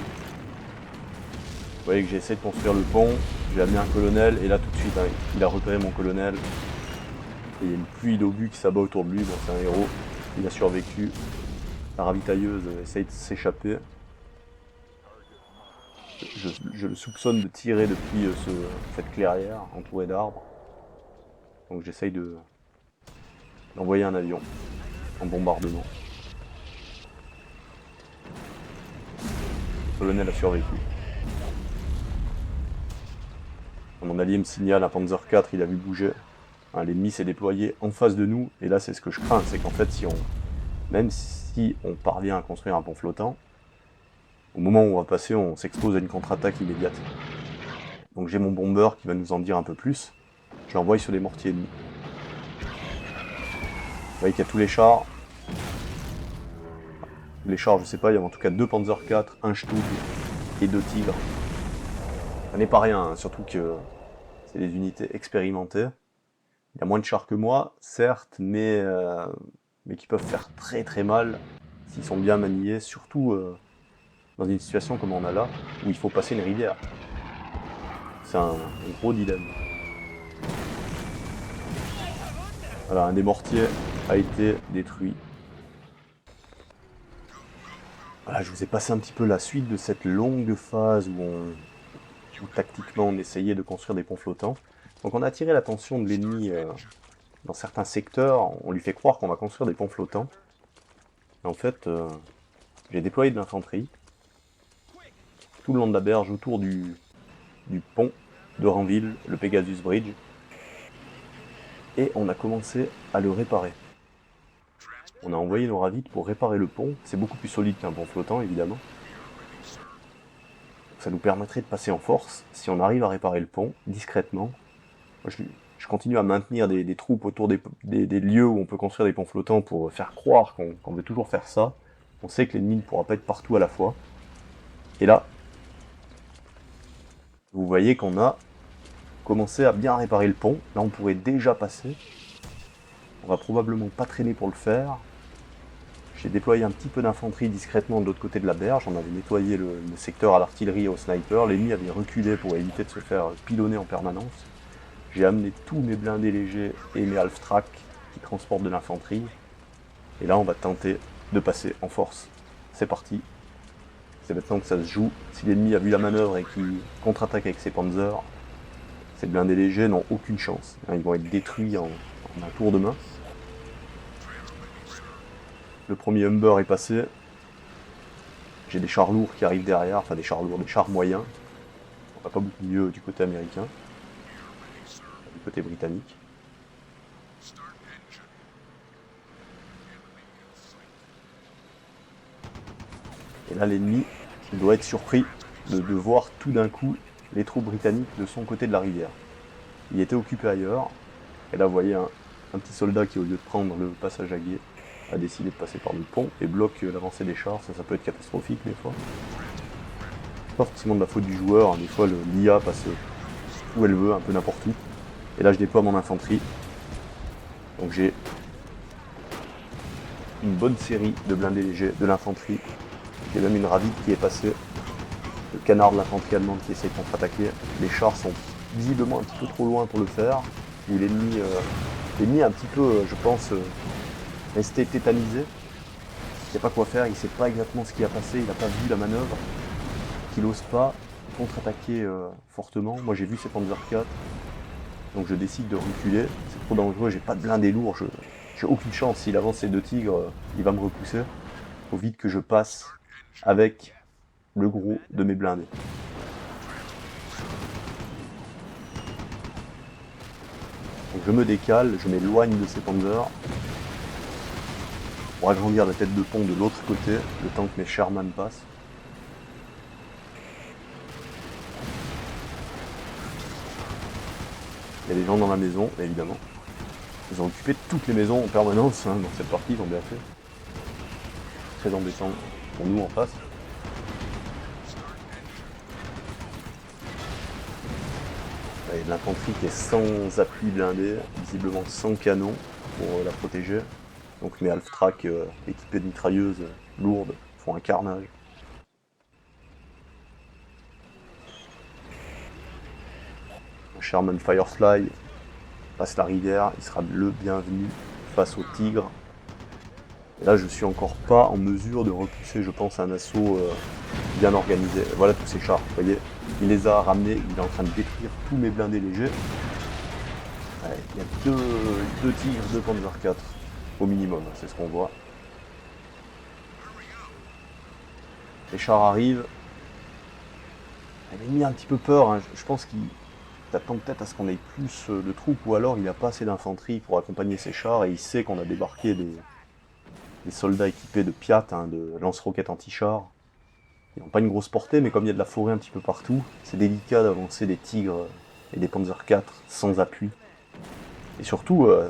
Vous voyez que j'ai essayé de construire le pont, j'ai amené un colonel, et là tout de suite, hein, il a repéré mon colonel. Et il y a une pluie d'obus qui s'abat autour de lui, bon c'est un héros, il a survécu. La ravitailleuse essaye de s'échapper. Je le soupçonne de tirer depuis cette clairière entourée d'arbres. Donc j'essaye d'envoyer un avion en bombardement. Le colonel a survécu. Mon allié me signale un Panzer IV, il a vu bouger. Hein, l'ennemi s'est déployé en face de nous, et là c'est ce que je crains, c'est qu'en fait même si on parvient à construire un pont flottant, au moment où on va passer, on s'expose à une contre-attaque immédiate. Donc j'ai mon bomber qui va nous en dire un peu plus. Je l'envoie sur les mortiers ennemis. Vous voyez qu'il y a tous les chars. Les chars, je sais pas, il y a en tout cas 2 Panzer IV, un Stug et 2 Tigres. Ça n'est pas rien, hein, surtout que c'est des unités expérimentées. Il y a moins de chars que moi, certes, mais qui peuvent faire très très mal s'ils sont bien maniés, surtout dans une situation comme on a là, où il faut passer une rivière. C'est un gros dilemme. Voilà, un des mortiers a été détruit. Voilà, je vous ai passé un petit peu la suite de cette longue phase où tactiquement on essayait de construire des ponts flottants. Donc on a attiré l'attention de l'ennemi dans certains secteurs, on lui fait croire qu'on va construire des ponts flottants. Et en fait, j'ai déployé de l'infanterie tout le long de la berge autour du pont de Ranville, le Pegasus Bridge, et on a commencé à le réparer. On a envoyé nos ravites pour réparer le pont, c'est beaucoup plus solide qu'un pont flottant évidemment. Ça nous permettrait de passer en force si on arrive à réparer le pont discrètement. Moi, je continue à maintenir des troupes autour des lieux où on peut construire des ponts flottants pour faire croire qu'on veut toujours faire ça. On sait que l'ennemi ne pourra pas être partout à la fois. Et là, vous voyez qu'on a commencé à bien réparer le pont. Là, on pourrait déjà passer. On va probablement pas traîner pour le faire. J'ai déployé un petit peu d'infanterie discrètement de l'autre côté de la berge. On avait nettoyé le secteur à l'artillerie et au sniper. L'ennemi avait reculé pour éviter de se faire pilonner en permanence. J'ai amené tous mes blindés légers et mes half-track qui transportent de l'infanterie. Et là, on va tenter de passer en force. C'est parti. C'est maintenant que ça se joue. Si l'ennemi a vu la manœuvre et qu'il contre-attaque avec ses panzers, ces blindés légers n'ont aucune chance. Ils vont être détruits en un tour de main. Le premier Humber est passé. J'ai des chars lourds qui arrivent derrière, enfin des chars lourds, des chars moyens. On va pas beaucoup mieux du côté américain. Du côté britannique. Et là l'ennemi doit être surpris de voir tout d'un coup les troupes britanniques de son côté de la rivière. Il était occupé ailleurs. Et là vous voyez un petit soldat qui, au lieu de prendre le passage à gué, a décidé de passer par le pont et bloque l'avancée des chars. Ça peut être catastrophique des fois. Pas forcément de la faute du joueur, hein. Des fois l'IA passe où elle veut, un peu n'importe où. Et là je déploie mon infanterie. Donc j'ai une bonne série de blindés légers, de l'infanterie. J'ai même une ravite qui est passée. Le canard de l'infanterie allemande qui essaie de contre-attaquer. Les chars sont visiblement un petit peu trop loin pour le faire. Où l'ennemi est un petit peu, je pense, resté tétanisé. Il sait pas quoi faire, il sait pas exactement ce qui a passé, il n'a pas vu la manœuvre. Il n'ose pas contre-attaquer fortement. Moi j'ai vu ces Panzer IV. Donc je décide de reculer, c'est trop dangereux, j'ai pas de blindés lourds, j'ai aucune chance. S'il avance ces 2 tigres, il va me repousser. Faut vite que je passe avec le gros de mes blindés. Donc je me décale, je m'éloigne de ces panzers pour agrandir la tête de pont de l'autre côté, le temps que mes Sherman passent. Il y a des gens dans la maison, évidemment. Ils ont occupé toutes les maisons en permanence dans cette partie, ils ont bien fait. Très embêtant pour nous en face. Et l'infanterie qui est sans appui blindé, visiblement sans canon pour la protéger. Donc mes half-track équipés de mitrailleuses lourdes font un carnage. Un Sherman Firefly passe la rivière, il sera le bienvenu face au tigre. Et là je suis encore pas en mesure de repousser, je pense, un assaut bien organisé. Voilà tous ces chars, vous voyez, il les a ramenés, il est en train de détruire tous mes blindés légers. Ouais, il y a deux tigres, deux Panzer 4 au minimum, c'est ce qu'on voit. Les chars arrivent. Il m'a mis un petit peu peur, hein. Je pense qu'il t'attend peut-être à ce qu'on ait plus de troupes, ou alors il n'a pas assez d'infanterie pour accompagner ses chars, et il sait qu'on a débarqué des soldats équipés de Piat, hein, de lance-roquettes anti-chars. Ils n'ont pas une grosse portée, mais comme il y a de la forêt un petit peu partout, c'est délicat d'avancer des tigres et des Panzer 4 sans appui. Et surtout, on ne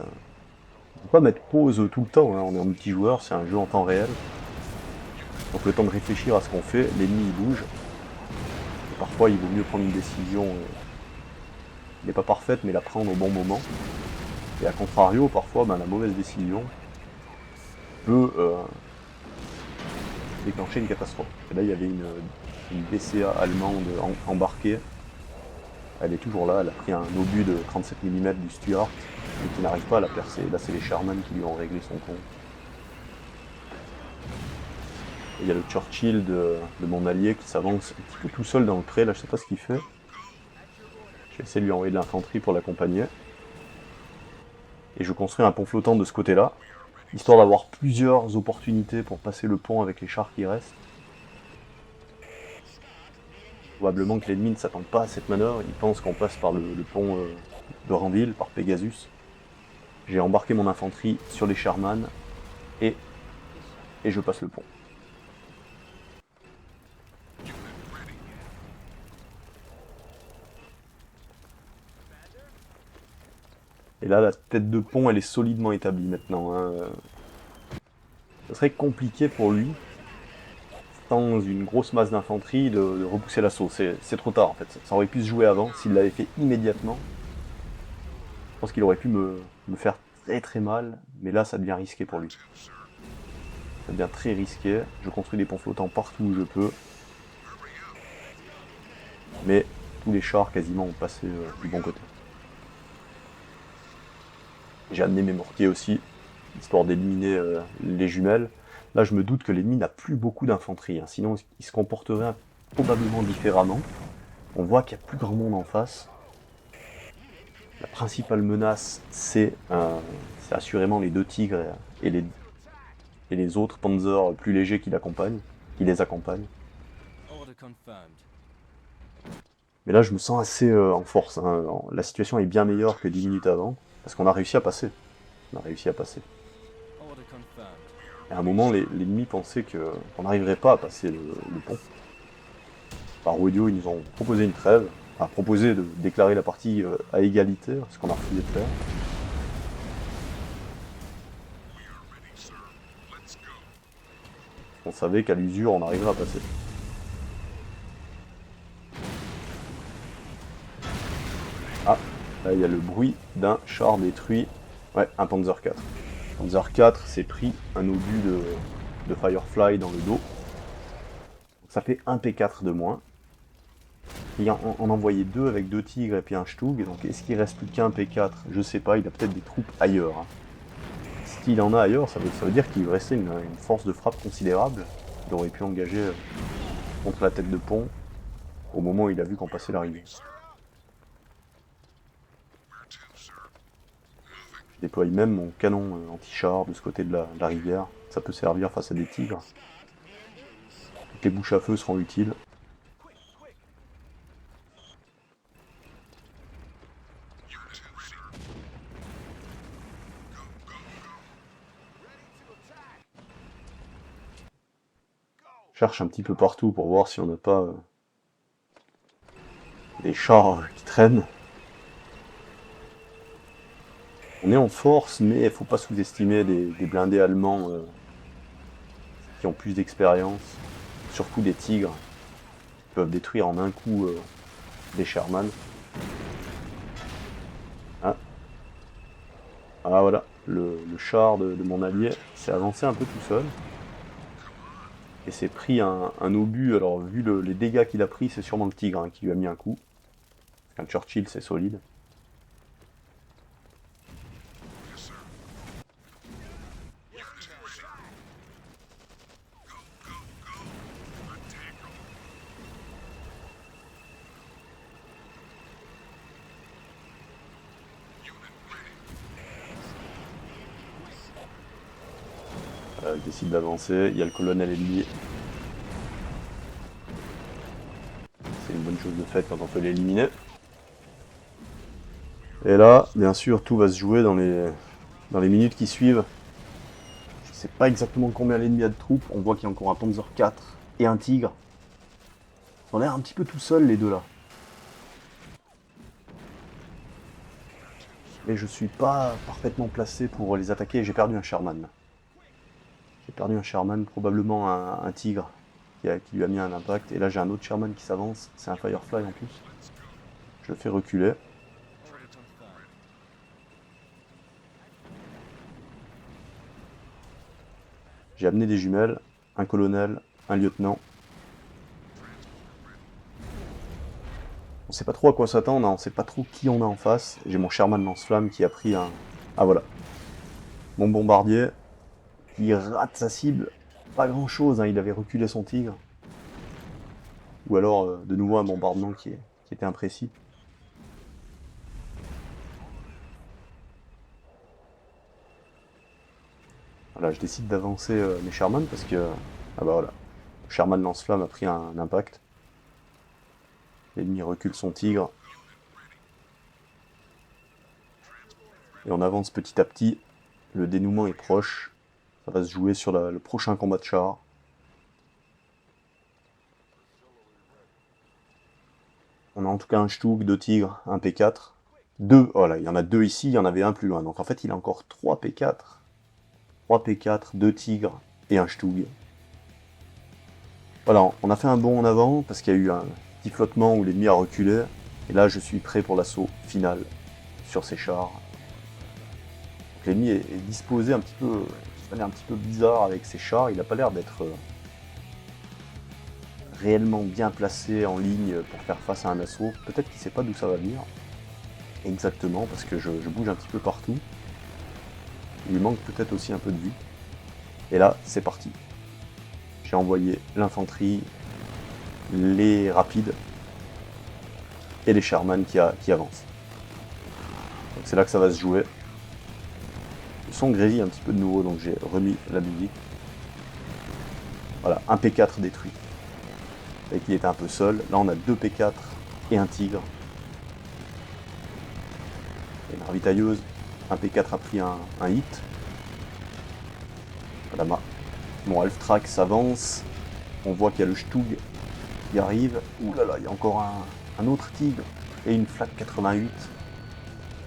peut pas mettre pause tout le temps, hein. On est en multijoueur, c'est un jeu en temps réel. Donc le temps de réfléchir à ce qu'on fait, l'ennemi il bouge. Et parfois il vaut mieux prendre une décision, qui n'est pas parfaite, mais la prendre au bon moment. Et à contrario, parfois la mauvaise décision peut déclencher une catastrophe. Et là il y avait une BCA allemande embarquée. Elle est toujours là, elle a pris un obus de 37 mm du Stuart, et qui n'arrive pas à la percer. Là c'est les Sherman qui lui ont réglé son compte. Il y a le Churchill de mon allié qui s'avance un petit peu tout seul dans le pré, là je sais pas ce qu'il fait. Je vais essayer de lui envoyer de l'infanterie pour l'accompagner. Et je construis un pont flottant de ce côté-là, histoire d'avoir plusieurs opportunités pour passer le pont avec les chars qui restent. Probablement que l'ennemi ne s'attend pas à cette manœuvre, il pense qu'on passe par le pont de Ranville, par Pegasus. J'ai embarqué mon infanterie sur les Sherman, et je passe le pont. Et là, la tête de pont, elle est solidement établie maintenant, hein. Ça serait compliqué pour lui, sans une grosse masse d'infanterie, de repousser l'assaut. C'est trop tard en fait. Ça aurait pu se jouer avant. S'il l'avait fait immédiatement, je pense qu'il aurait pu me faire très très mal. Mais là, ça devient risqué pour lui. Ça devient très risqué. Je construis des ponts flottants partout où je peux. Mais tous les chars quasiment ont passé du bon côté. J'ai amené mes mortiers aussi, histoire d'éliminer les jumelles. Là, je me doute que l'ennemi n'a plus beaucoup d'infanterie, hein. Sinon il se comporterait probablement différemment. On voit qu'il n'y a plus grand monde en face. La principale menace, c'est assurément les deux tigres et les autres panzers plus légers qui les accompagnent. Mais là, je me sens assez en force, hein. La situation est bien meilleure que 10 minutes avant, parce qu'on a réussi à passer. Et à un moment, l'ennemi pensait qu'on n'arriverait pas à passer le pont. Par audio, ils nous ont proposé une trêve, enfin proposé de déclarer la partie à égalité, ce qu'on a refusé de faire. On savait qu'à l'usure, on arriverait à passer. Ah, là il y a le bruit d'un char détruit. Ouais, un Panzer 4. Panzer 4 s'est pris un obus de Firefly dans le dos. Donc ça fait un P4 de moins. Et on envoyait deux avec deux tigres et puis un Stug. Donc est-ce qu'il reste plus qu'un P4? Je sais pas, il a peut-être des troupes ailleurs, hein. S'il en a ailleurs, ça veut dire qu'il restait une force de frappe considérable. Il aurait pu engager contre la tête de pont au moment où il a vu qu'on passait la rivière. Je déploie même mon canon anti-char de ce côté de la rivière. Ça peut servir face à des tigres. Toutes les bouches à feu seront utiles. Je cherche un petit peu partout pour voir si on n'a pas des chars qui traînent. On est en force, mais il faut pas sous-estimer des blindés allemands qui ont plus d'expérience, surtout des tigres, qui peuvent détruire en un coup des Sherman. Ah voilà, le char de mon allié s'est avancé un peu tout seul. Et s'est pris un obus. Alors vu les dégâts qu'il a pris, c'est sûrement le tigre hein, qui lui a mis un coup. Un Churchill c'est solide. Il décide d'avancer, il y a le colonel ennemi. C'est une bonne chose de fait quand on peut l'éliminer. Et là, bien sûr, tout va se jouer dans les minutes qui suivent. Je sais pas exactement combien l'ennemi a de troupes. On voit qu'il y a encore un Panzer IV et un tigre. Ils ont l'air un petit peu tout seuls les deux là. Mais je suis pas parfaitement placé pour les attaquer. J'ai perdu un Sherman. J'ai perdu un Sherman, probablement un tigre qui lui a mis un impact. Et là j'ai un autre Sherman qui s'avance. C'est un Firefly en plus. Je le fais reculer. J'ai amené des jumelles, un colonel, un lieutenant. On sait pas trop à quoi s'attendre, on sait pas trop qui on a en face. J'ai mon Sherman lance-flamme qui a pris un... Ah voilà. Mon bombardier, qui rate sa cible. Pas grand chose, hein, il avait reculé son tigre. Ou alors de nouveau un bombardement qui était imprécis. Voilà, je décide d'avancer mes Sherman parce que... Ah bah voilà. Le Sherman lance-flamme a pris un impact. L'ennemi recule son tigre. Et on avance petit à petit. Le dénouement est proche. Ça va se jouer sur le prochain combat de char. On a en tout cas un Stug, 2 tigres, un P4. 2, voilà, il y en a 2 ici, il y en avait un plus loin. Donc en fait, il a encore 3 P4. 3 P4, 2 tigres et un Stug. Voilà, on a fait un bond en avant parce qu'il y a eu un petit flottement où l'ennemi a reculé. Et là, je suis prêt pour l'assaut final sur ces chars. L'ennemi est disposé un petit peu... Ça a l'air un petit peu bizarre avec ses chars. Il n'a pas l'air d'être réellement bien placé en ligne pour faire face à un assaut. Peut-être qu'il ne sait pas d'où ça va venir. Exactement, parce que je bouge un petit peu partout. Il lui manque peut-être aussi un peu de vue. Et là, c'est parti. J'ai envoyé l'infanterie, les rapides et les Sherman qui avancent. Donc c'est là que ça va se jouer. Le son grésille un petit peu de nouveau, donc j'ai remis la musique. Voilà, un P4 détruit. Et qu'il était un peu seul. Là, on a 2 P4 et un tigre. Et une ravitailleuse. Un P4 a pris un hit. Voilà, mon Half-Track s'avance. On voit qu'il y a le Stug qui arrive. Ouh là là, il y a encore un autre tigre et une Flak 88.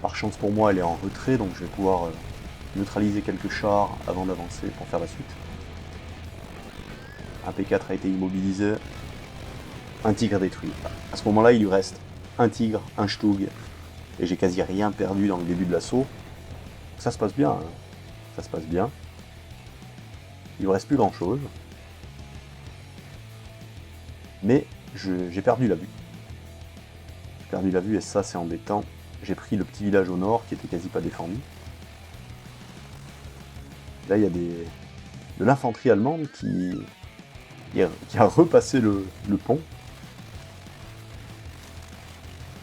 Par chance pour moi, elle est en retrait, donc je vais pouvoir neutraliser quelques chars avant d'avancer pour faire la suite. Un P4 a été immobilisé. Un tigre détruit. À ce moment-là, il lui reste un tigre, un Stug, et j'ai quasi rien perdu dans le début de l'assaut. Ça se passe bien, hein. Ça se passe bien. Il ne reste plus grand-chose. Mais j'ai perdu la vue. J'ai perdu la vue et ça, c'est embêtant. J'ai pris le petit village au nord qui était quasi pas défendu. Là, il y a de l'infanterie allemande qui a repassé le pont.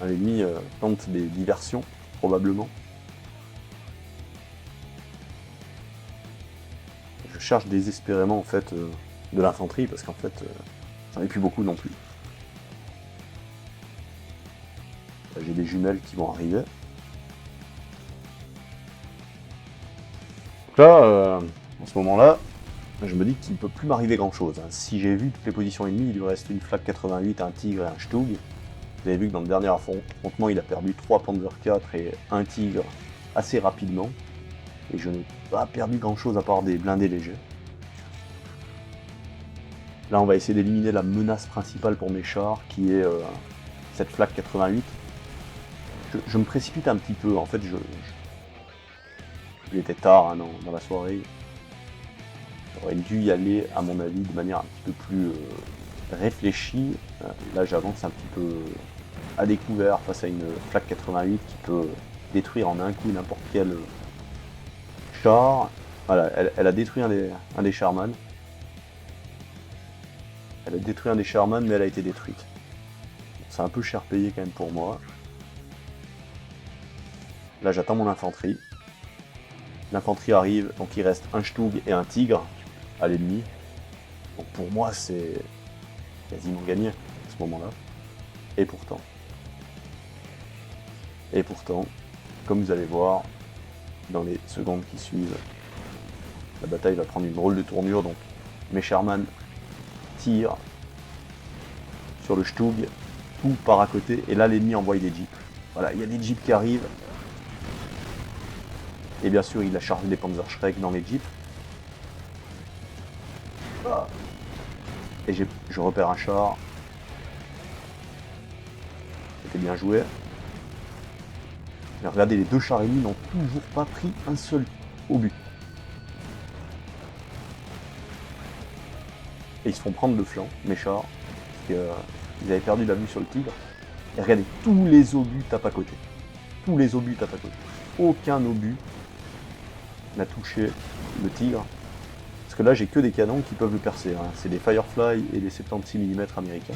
L'ennemi tente des diversions, probablement. Je cherche désespérément en fait de l'infanterie parce qu'en fait j'en ai plus beaucoup non plus. Là, j'ai des jumelles qui vont arriver. Donc là, en ce moment-là, je me dis qu'il ne peut plus m'arriver grand-chose. Si j'ai vu toutes les positions ennemies, il lui reste une Flak 88, un tigre et un Stug. Vous avez vu que dans le dernier affrontement, il a perdu 3 Panzer IV et un tigre assez rapidement. Et je n'ai pas perdu grand-chose à part des blindés légers. Là, on va essayer d'éliminer la menace principale pour mes chars, qui est cette Flak 88. Je me précipite un petit peu, en fait, Il était tard hein, dans la soirée. J'aurais dû y aller, à mon avis, de manière un petit peu plus réfléchie. Là, j'avance un petit peu à découvert face à une Flak 88 qui peut détruire en un coup n'importe quel char. Voilà, elle a détruit un des Sharman. Elle a détruit un des Sharman, mais elle a été détruite. C'est un peu cher payé quand même pour moi. Là, j'attends mon infanterie. L'infanterie arrive, donc il reste un Stug et un Tigre à l'ennemi. Donc pour moi, c'est quasiment gagné à ce moment-là. Et pourtant, comme vous allez voir, dans les secondes qui suivent, la bataille va prendre une drôle de tournure. Donc mes Sherman tirent sur le Stug, tout part à côté, et là l'ennemi envoie des jeeps. Voilà, il y a des jeeps qui arrivent. Et bien sûr, il a chargé des Panzerschreck dans les jeeps. Et je repère un char. C'était bien joué. Mais regardez, les deux chars ennemis n'ont toujours pas pris un seul obus. Et ils se font prendre le flanc, mes chars, parce qu'ils avaient perdu la vue sur le Tigre. Et regardez, tous les obus tapent à côté. Tous les obus tapent à côté. Aucun obus n'a touché le Tigre. Parce que là, j'ai que des canons qui peuvent le percer. Hein. C'est des Firefly et des 76 mm américains.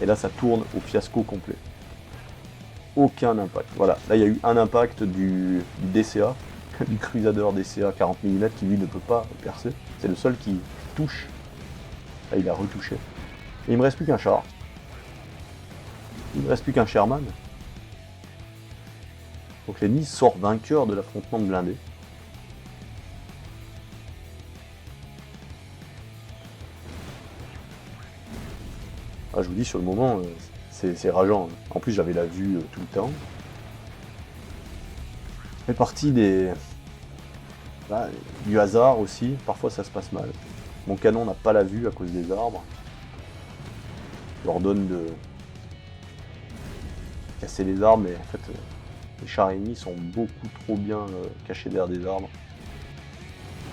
Et là, ça tourne au fiasco complet. Aucun impact. Voilà, là, il y a eu un impact du DCA, du Crusader DCA 40 mm qui, lui, ne peut pas percer. C'est le seul qui touche. Là, il a retouché. Et il me reste plus qu'un char. Il me reste plus qu'un Sherman. Donc l'ennemi sort vainqueur de l'affrontement de blindés. Ah, je vous dis, sur le moment, c'est rageant. En plus, j'avais la vue tout le temps. Ça fait partie du hasard aussi. Parfois, ça se passe mal. Mon canon n'a pas la vue à cause des arbres. Je leur donne de casser les arbres, mais en fait, les chars ennemis sont beaucoup trop bien cachés derrière des arbres.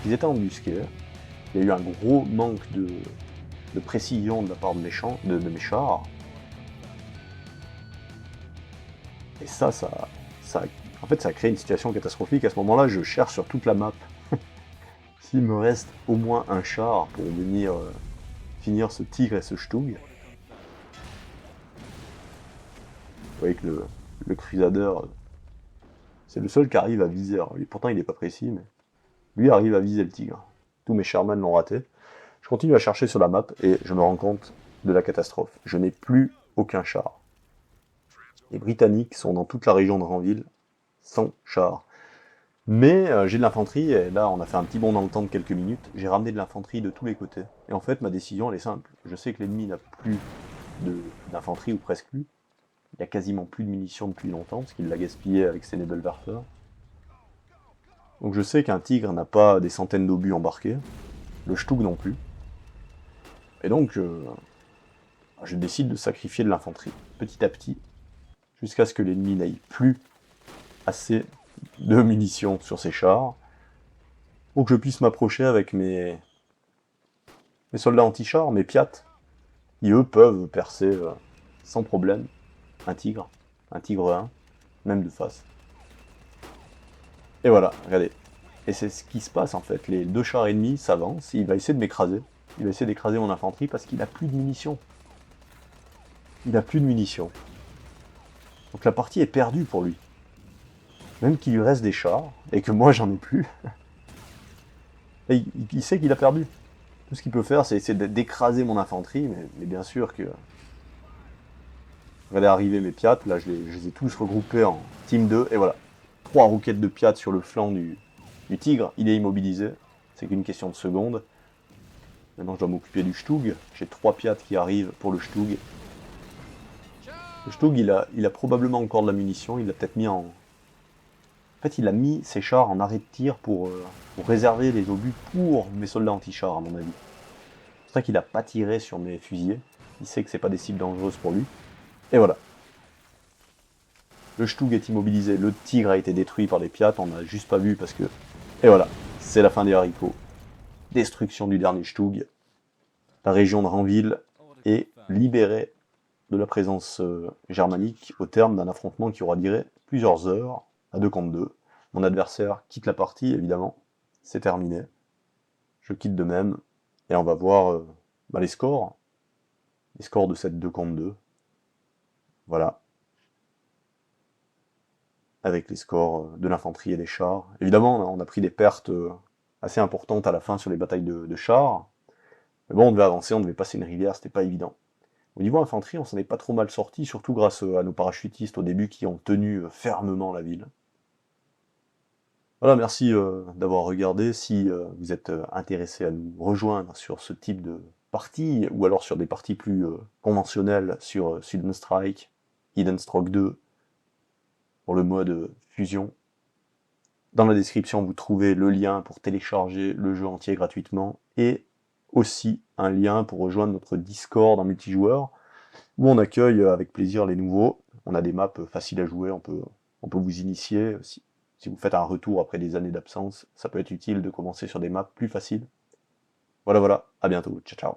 Ils étaient embusqués. Il y a eu un gros manque de précision de la part de mes chars. Et ça en fait, ça a créé une situation catastrophique. À ce moment-là, je cherche sur toute la map s'il me reste au moins un char pour venir finir ce Tigre et ce Stug. Vous voyez que le Crusader, c'est le seul qui arrive à viser. Alors, pourtant, il n'est pas précis, mais lui arrive à viser le Tigre. Tous mes Sherman l'ont raté. Je continue à chercher sur la map et je me rends compte de la catastrophe. Je n'ai plus aucun char. Les Britanniques sont dans toute la région de Ranville sans char. Mais j'ai de l'infanterie et là on a fait un petit bond dans le temps de quelques minutes. J'ai ramené de l'infanterie de tous les côtés. Et en fait ma décision elle est simple. Je sais que l'ennemi n'a plus d'infanterie ou presque plus. Il n'y a quasiment plus de munitions depuis longtemps parce qu'il l'a gaspillé avec ses Nebelwerfer. Donc je sais qu'un Tigre n'a pas des centaines d'obus embarqués. Le Stug non plus. Et donc, je décide de sacrifier de l'infanterie, petit à petit, jusqu'à ce que l'ennemi n'aille plus assez de munitions sur ses chars, pour que je puisse m'approcher avec mes soldats anti-chars, mes Piat, qui eux peuvent percer sans problème un Tigre 1, même de face. Et voilà, regardez. Et c'est ce qui se passe en fait, les deux chars ennemis s'avancent, il va essayer de m'écraser. Il va essayer d'écraser mon infanterie parce qu'il n'a plus de munitions. Il n'a plus de munitions. Donc la partie est perdue pour lui. Même qu'il lui reste des chars, et que moi j'en ai plus. Et il sait qu'il a perdu. Tout ce qu'il peut faire, c'est essayer d'écraser mon infanterie, mais bien sûr que... Regardez arriver mes Piat, là je les ai tous regroupés en team 2, et voilà. 3 roquettes de Piat sur le flanc du Tigre, il est immobilisé. C'est qu'une question de secondes. Maintenant, je dois m'occuper du Stug. J'ai 3 Piat qui arrivent pour le Stug. Le Stug, il a probablement encore de la munition. Il l'a peut-être mis en... En fait, il a mis ses chars en arrêt de tir pour réserver les obus pour mes soldats anti-chars, à mon avis. C'est pour ça qu'il n'a pas tiré sur mes fusiliers. Il sait que c'est pas des cibles dangereuses pour lui. Et voilà. Le Stug est immobilisé, le tigre a été détruit par des piates, on n'a juste pas vu parce que... Et voilà, c'est la fin des haricots. Destruction du dernier Stug. La région de Ranville est libérée de la présence germanique au terme d'un affrontement qui aura duré plusieurs heures, à 2 contre 2. Mon adversaire quitte la partie, évidemment. C'est terminé. Je quitte de même. Et on va voir les scores. Les scores de cette 2 contre 2. Voilà. Avec les scores de l'infanterie et des chars. Évidemment, on a pris des pertes assez importantes à la fin sur les batailles de chars. Mais bon, on devait avancer, on devait passer une rivière, c'était pas évident. Au niveau infanterie, on s'en est pas trop mal sorti, surtout grâce à nos parachutistes au début qui ont tenu fermement la ville. Voilà, merci d'avoir regardé. Si vous êtes intéressé à nous rejoindre sur ce type de partie, ou alors sur des parties plus conventionnelles sur Sudden Strike, Hidden Stroke 2, pour le mode fusion, dans la description vous trouvez le lien pour télécharger le jeu entier gratuitement, et aussi un lien pour rejoindre notre Discord en multijoueur, où on accueille avec plaisir les nouveaux. On a des maps faciles à jouer, on peut vous initier. Si vous faites un retour après des années d'absence, ça peut être utile de commencer sur des maps plus faciles. Voilà, voilà, à bientôt, ciao ciao.